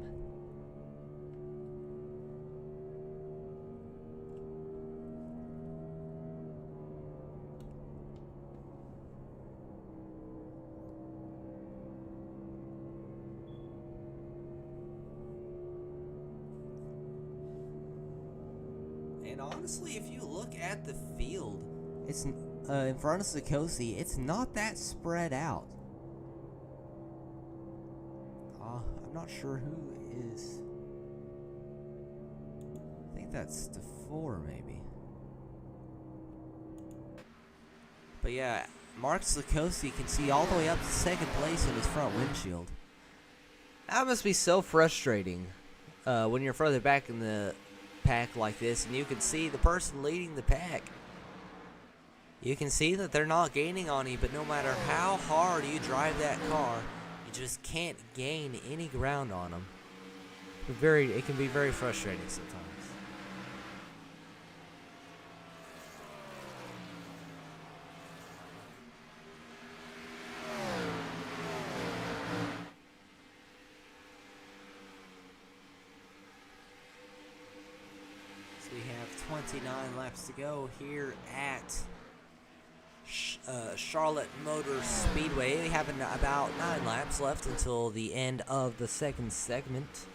And honestly, if you look at the field, it's in front of Sikosi, it's not that spread out. I'm not sure who is. I think that's DeFleur, maybe. But yeah, Mark Sikosi can see all the way up to 2nd place in his front windshield. That must be so frustrating when you're further back in the pack like this, and you can see the person leading the pack. You can see that they're not gaining on you, but no matter how hard you drive that car, you just can't gain any ground on them. It can be very frustrating sometimes. So we have 29 laps to go here at Charlotte Motor Speedway. We have about 9 laps left until the end of the 2nd segment.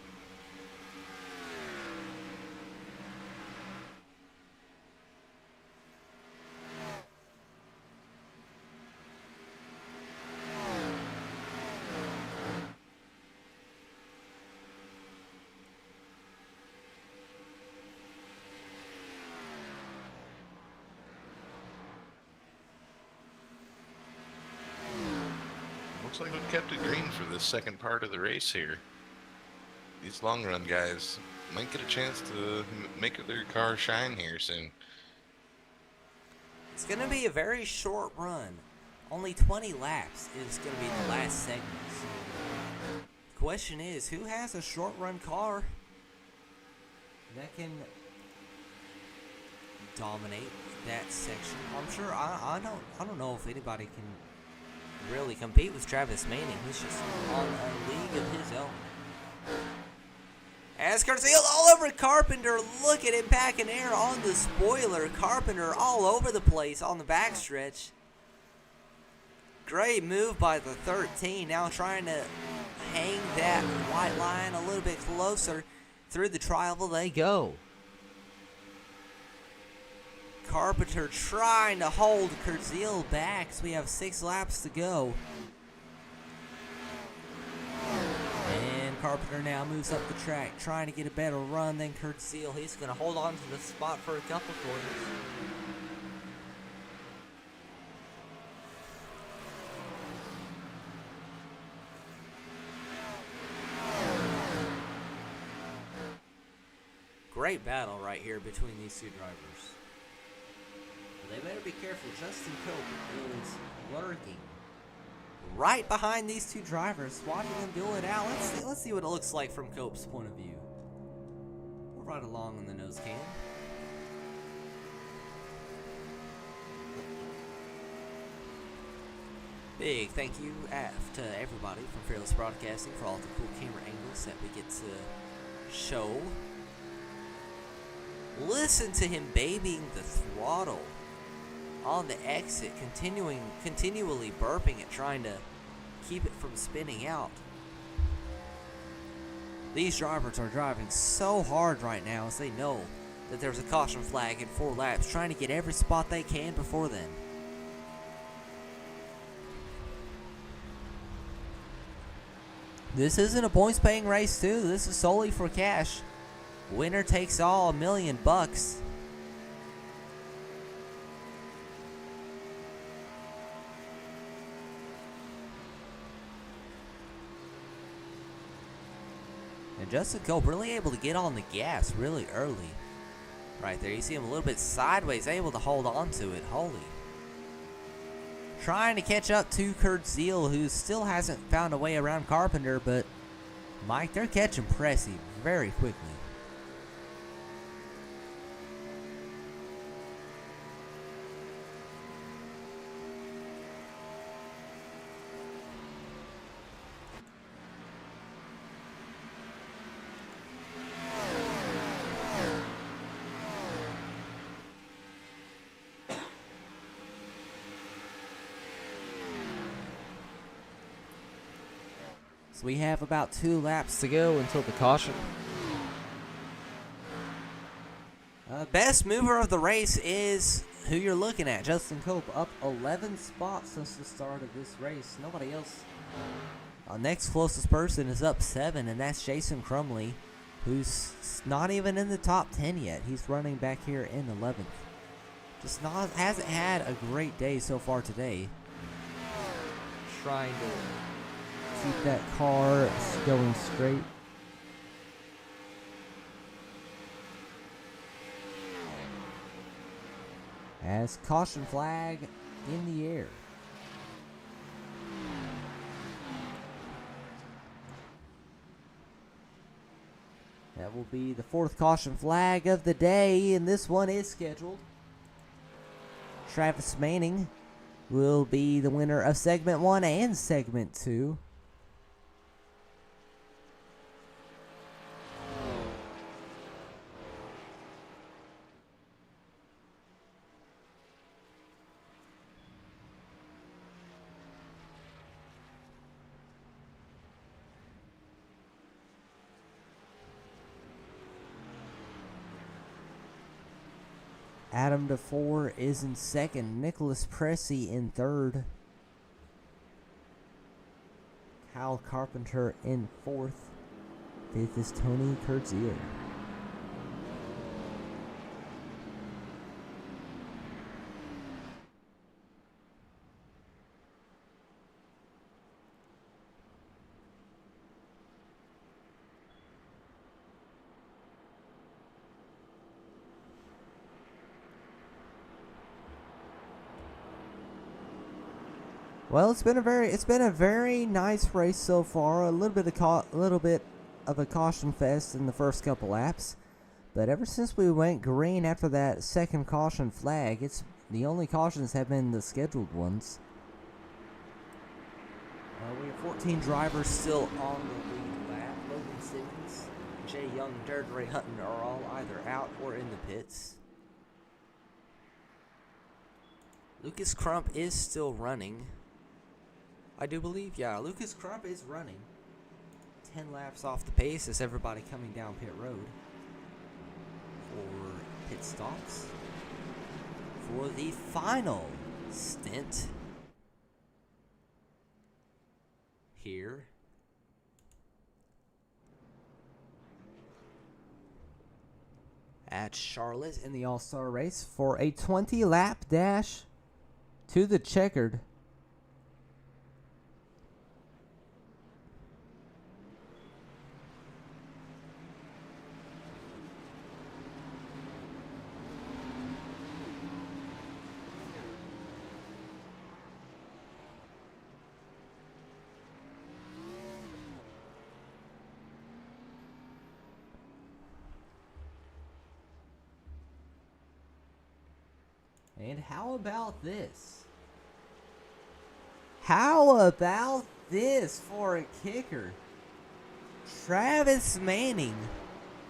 Looks like we've kept it green for this second part of the race here. These long run guys might get a chance to make their car shine here soon. It's going to be a very short run. Only 20 laps is going to be the last segment. The question is, who has a short run car that can dominate that section? I'm sure I don't know if anybody can really compete with Travis Manning. He's just on a league of his own. As Curseal all over Carpenter, look at him packing air on the spoiler. Carpenter all over the place on the backstretch. Great move by the 13, now trying to hang that white line a little bit closer. Through the trial they go. Carpenter trying to hold Curseal back, so we have 6 laps to go. And Carpenter now moves up the track, trying to get a better run than Curseal. He's going to hold on to the spot for a couple quarters. Great battle right here between these two drivers. They better be careful. Justin Cope is lurking right behind these two drivers, watching them duel it out. Let's see what it looks like from Cope's point of view. We'll ride along in the nose cam. Big thank you to everybody from Fearless Broadcasting for all the cool camera angles that we get to show. Listen to him babying the throttle on the exit, continually burping it, trying to keep it from spinning out. These drivers are driving so hard right now as they know that there's a caution flag in 4 laps, trying to get every spot they can before then. This isn't a points paying race too, this is solely for cash. Winner takes all, $1 million. And Justin Cope really able to get on the gas really early. Right there, you see him a little bit sideways, able to hold on to it. Holy. trying to catch up to Kurt Zeal, who still hasn't found a way around Carpenter, but Mike, they're catching Pressey very quickly. So we have about 2 laps to go until the caution. Best mover of the race is who you're looking at. Justin Cope up 11 spots since the start of this race. Nobody else. Next closest person is up 7, and that's Jason Crumley, who's not even in the top 10 yet. He's running back here in 11th. Hasn't had a great day so far today. Trying to keep that car going straight. As caution flag in the air. That will be the 4th caution flag of the day, and this one is scheduled. Travis Manning will be the winner of segment 1 and segment 2. Adam DeFore is in 2nd. Nicholas Pressey in 3rd. Kyle Carpenter in 4th. 5th is Tony Kurtzier. Well, it's been a very nice race so far. A little bit of a caution fest in the first couple laps, but ever since we went green after that 2nd caution flag, the only cautions have been the scheduled ones. We have 14 drivers still on the lead lap. Logan Simmons, Jay Young, Jared Ray Hutton are all either out or in the pits. Lucas Crump is still running. I do believe, yeah, Lucas Crump is running 10 laps off the pace as everybody coming down pit road for pit stops for the final stint here at Charlotte in the All-Star Race for a 20-lap dash to the checkered. And how about this? How about this for a kicker? Travis Manning.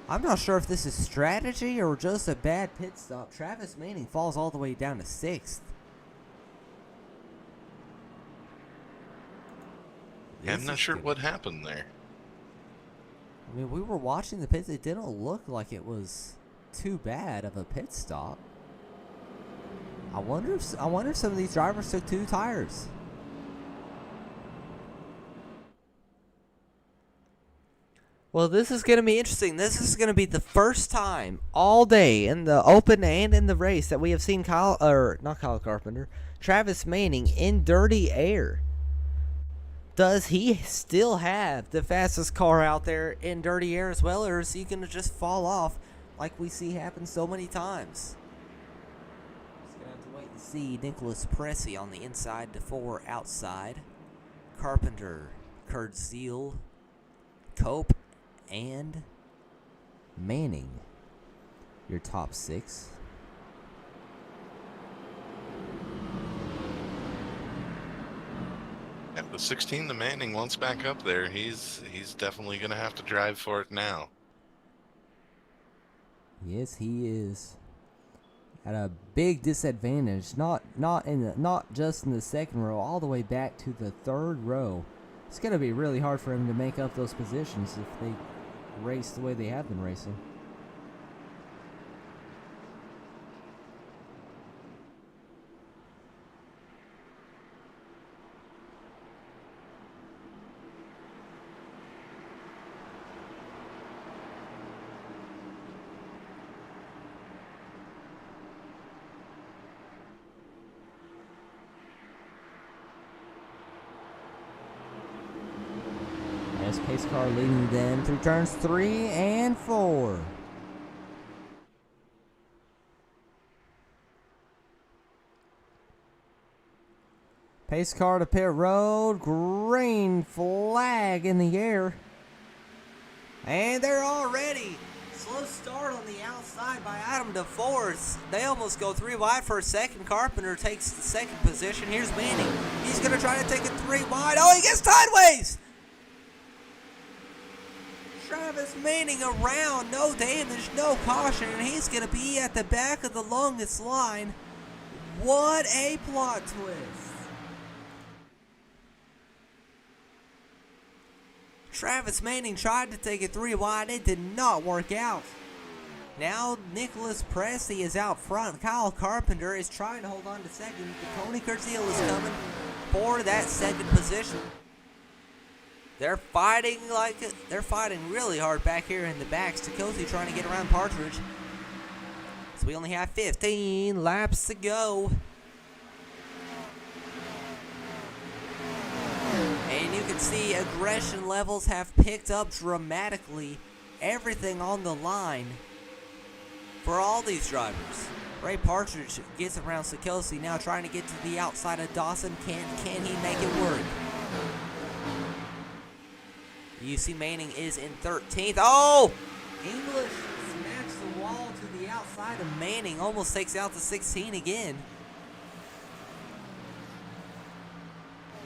I'm not sure if this is strategy or just a bad pit stop. Travis Manning falls all the way down to 6th. I'm not sure what happened there. I mean, we were watching the pits. It didn't look like it was too bad of a pit stop. I wonder if some of these drivers took 2 tires. Well, this is going to be interesting. This is going to be the first time all day in the open and in the race that we have seen Travis Manning in dirty air. Does he still have the fastest car out there in dirty air as well, or is he going to just fall off like we see happen so many times? Just going to have to wait and see Nicholas Pressey on the inside to 4 outside. Carpenter, Kurt Zeal, Cope, and Manning. Your top 6. At the 16, the Manning once back up there, he's definitely going to have to drive for it now. Yes, he is at a big disadvantage. Not just in the second row, all the way back to the 3rd row. It's going to be really hard for him to make up those positions if they race the way they have been racing. As pace car leading them through turns 3 and 4. Pace car to pit road. Green flag in the air. And they're already slow start on the outside by Adam DeForest. They almost go 3 wide for a second. Carpenter takes the second position. Here's Manning. He's going to try to take it 3 wide. Oh, he gets sideways! Travis Manning around, no damage, no caution, and he's going to be at the back of the longest line. What a plot twist. Travis Manning tried to take it 3 wide. It did not work out. Now Nicholas Pressey is out front. Kyle Carpenter is trying to hold on to second. Tony Curzeal is coming for that second position. They're fighting really hard back here in the back. Sikosi trying to get around Partridge. So we only have 15 laps to go. And you can see aggression levels have picked up dramatically. Everything on the line for all these drivers. Ray Partridge gets around Sikosi, now trying to get to the outside of Dawson. Can he make it work? UC Manning is in 13th. Oh! English smacks the wall to the outside of Manning. Almost takes out the 16 again.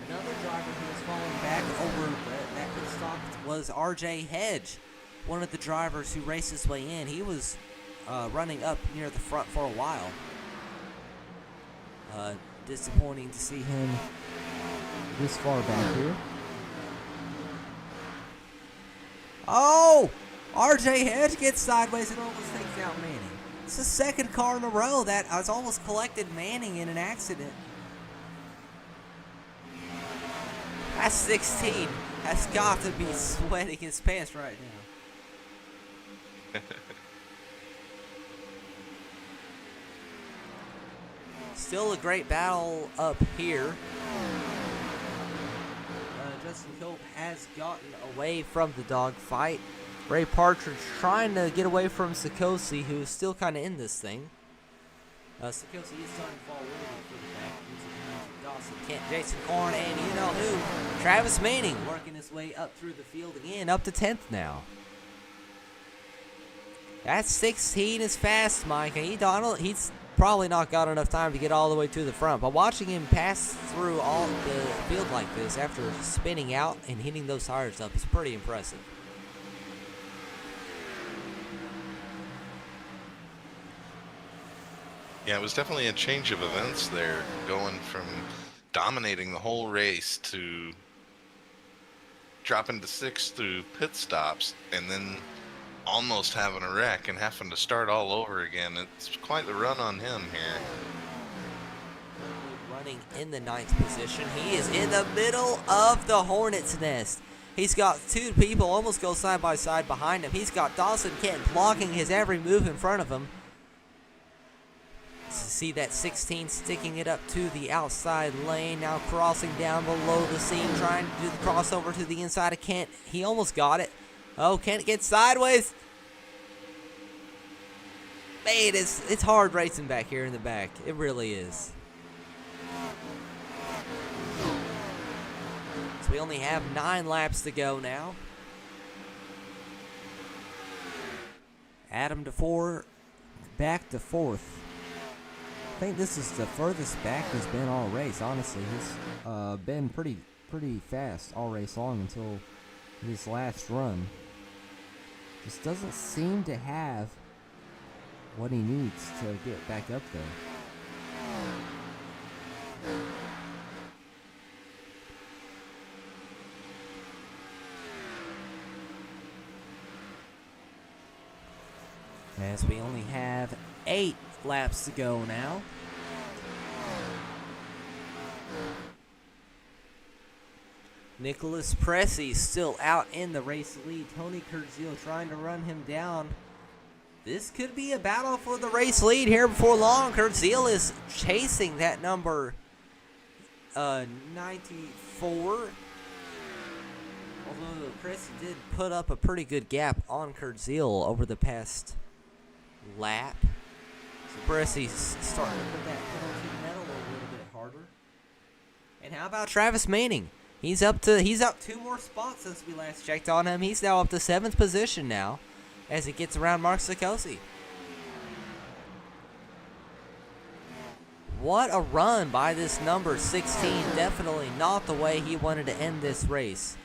Another driver who was falling back over that pit stop was RJ Hedge, one of the drivers who raced his way in. He was running up near the front for a while. Disappointing to see him this far back here. Oh! RJ Hedge gets sideways and almost takes out Manning. It's the second car in a row that has almost collected Manning in an accident. That 16 has got to be sweating his pants right now. Still a great battle up here. Justin Cope has gotten away from the dogfight. Ray Partridge trying to get away from Sikosi, who is still kind of in this thing. Sikosi is starting to fall a little bit further back. Using Dawson, Kent, Jason Korn, and you know who? Travis Manning working his way up through the field again, up to 10th now. That 16 is fast, Mike. And he's probably not got enough time to get all the way to the front. But watching him pass through all the field like this after spinning out and hitting those tires up is pretty impressive. Yeah, it was definitely a change of events there, going from dominating the whole race to dropping to 6th through pit stops and then almost having a wreck and having to start all over again. It's quite the run on him here. Running in the 9th position. He is in the middle of the Hornet's nest. He's got 2 people almost go side by side behind him. He's got Dawson Kent blocking his every move in front of him. See that 16 sticking it up to the outside lane, now crossing down below the scene, trying to do the crossover to the inside of Kent. He almost got it. Oh, Kent gets sideways. Man, it's hard racing back here in the back. It really is. we only have 9 laps to go now. Adam DeFore back to 4th. I think this is the furthest back he's been all race, honestly. He's been pretty fast all race long until this last run. Just doesn't seem to have what he needs to get back up there. As we only have 8 laps to go now. Nicholas Pressey still out in the race lead. Tony Kurtzil trying to run him down. This could be a battle for the race lead here before long. Kurtzil is chasing that number 94. Although Pressey did put up a pretty good gap on Kurtzil over the past lap. So Pressey's starting to put that pedal to the metal a little bit harder. And how about Travis Manning? He's up 2 more spots since we last checked on him. He's now up to 7th position now as he gets around Mark Sikosi. What a run by this number 16. Definitely not the way he wanted to end this race.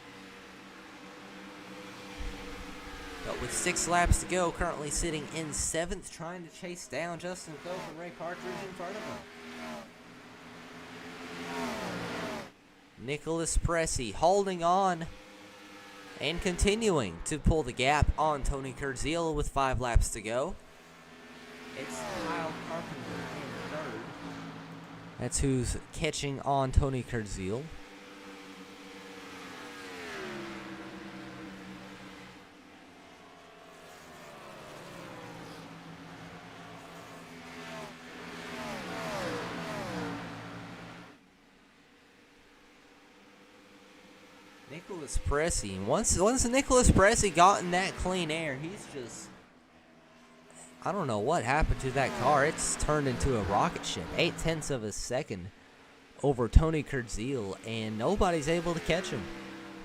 But with 6 laps to go, currently sitting in 7th, trying to chase down Justin Cope and Ray Partridge in front of him. Nicholas Pressey holding on and continuing to pull the gap on Tony Kurtzil with 5 laps to go. It's Kyle Carpenter in 3rd. That's who's catching on Tony Kurtzil. Nicholas Pressey. Once Nicholas Pressey got in that clean air, he's just... I don't know what happened to that car. It's turned into a rocket ship. 0.8 of a second over Tony Kurtzil, and nobody's able to catch him.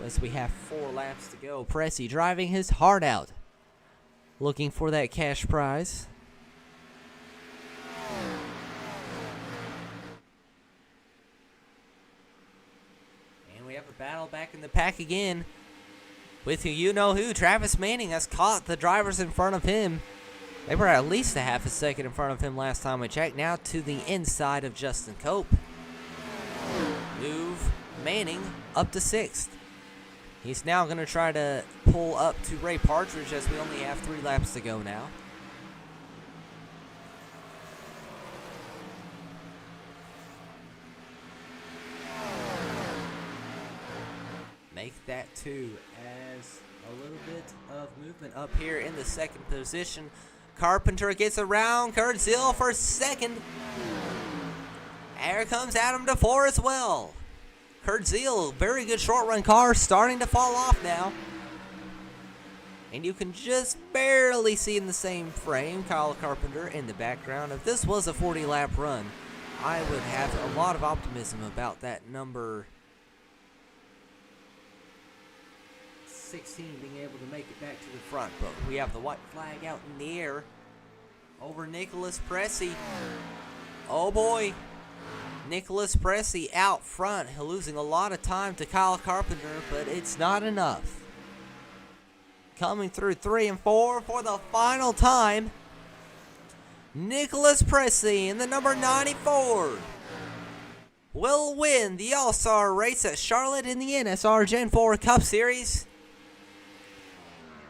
As we have 4 laps to go. Pressey driving his heart out, looking for that cash prize. We have a battle back in the pack again with who you know who. Travis Manning has caught the drivers in front of him. They were at least a half a second in front of him last time we checked. Now to the inside of Justin Cope. Move Manning up to 6th. He's now going to try to pull up to Ray Partridge as we only have 3 laps to go now. Make that 2 as a little bit of movement up here in the 2nd position. Carpenter gets around Kurtzil for 2nd. Here comes Adam DeFore as well. Kurtzil, very good short run car, starting to fall off now. And you can just barely see in the same frame Kyle Carpenter in the background. If this was a 40 lap run, I would have a lot of optimism about that number 16 being able to make it back to the front, but we have the white flag out in the air over Nicholas Pressey. Oh boy, Nicholas Pressey out front, losing a lot of time to Kyle Carpenter, but it's not enough. Coming through 3 and 4 for the final time, Nicholas Pressey in the number 94 will win the All-Star Race at Charlotte in the NSR Gen 4 Cup Series.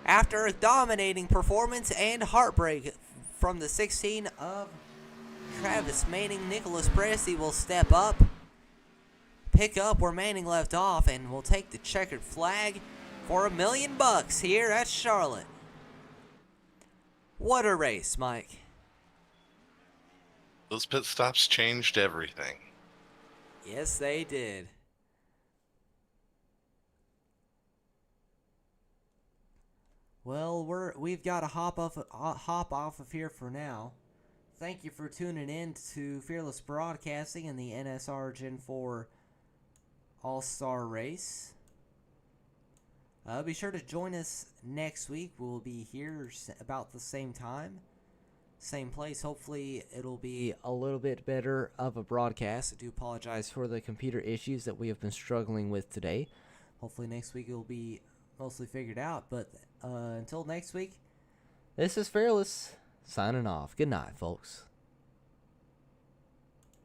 After a dominating performance and heartbreak from the 16 of Travis Manning, Nicholas Pressey will step up, pick up where Manning left off, and will take the checkered flag for $1 million here at Charlotte. What a race, Mike. Those pit stops changed everything. Yes, they did. Well, we've got to hop off of here for now. Thank you for tuning in to Fearless Broadcasting and the NSR Gen 4 All Star Race. Be sure to join us next week. We'll be here about the same time, same place. Hopefully, it'll be a little bit better of a broadcast. I do apologize for the computer issues that we have been struggling with today. Hopefully, next week it'll be mostly figured out. But until next week, this is Fearless signing off. Good night, folks.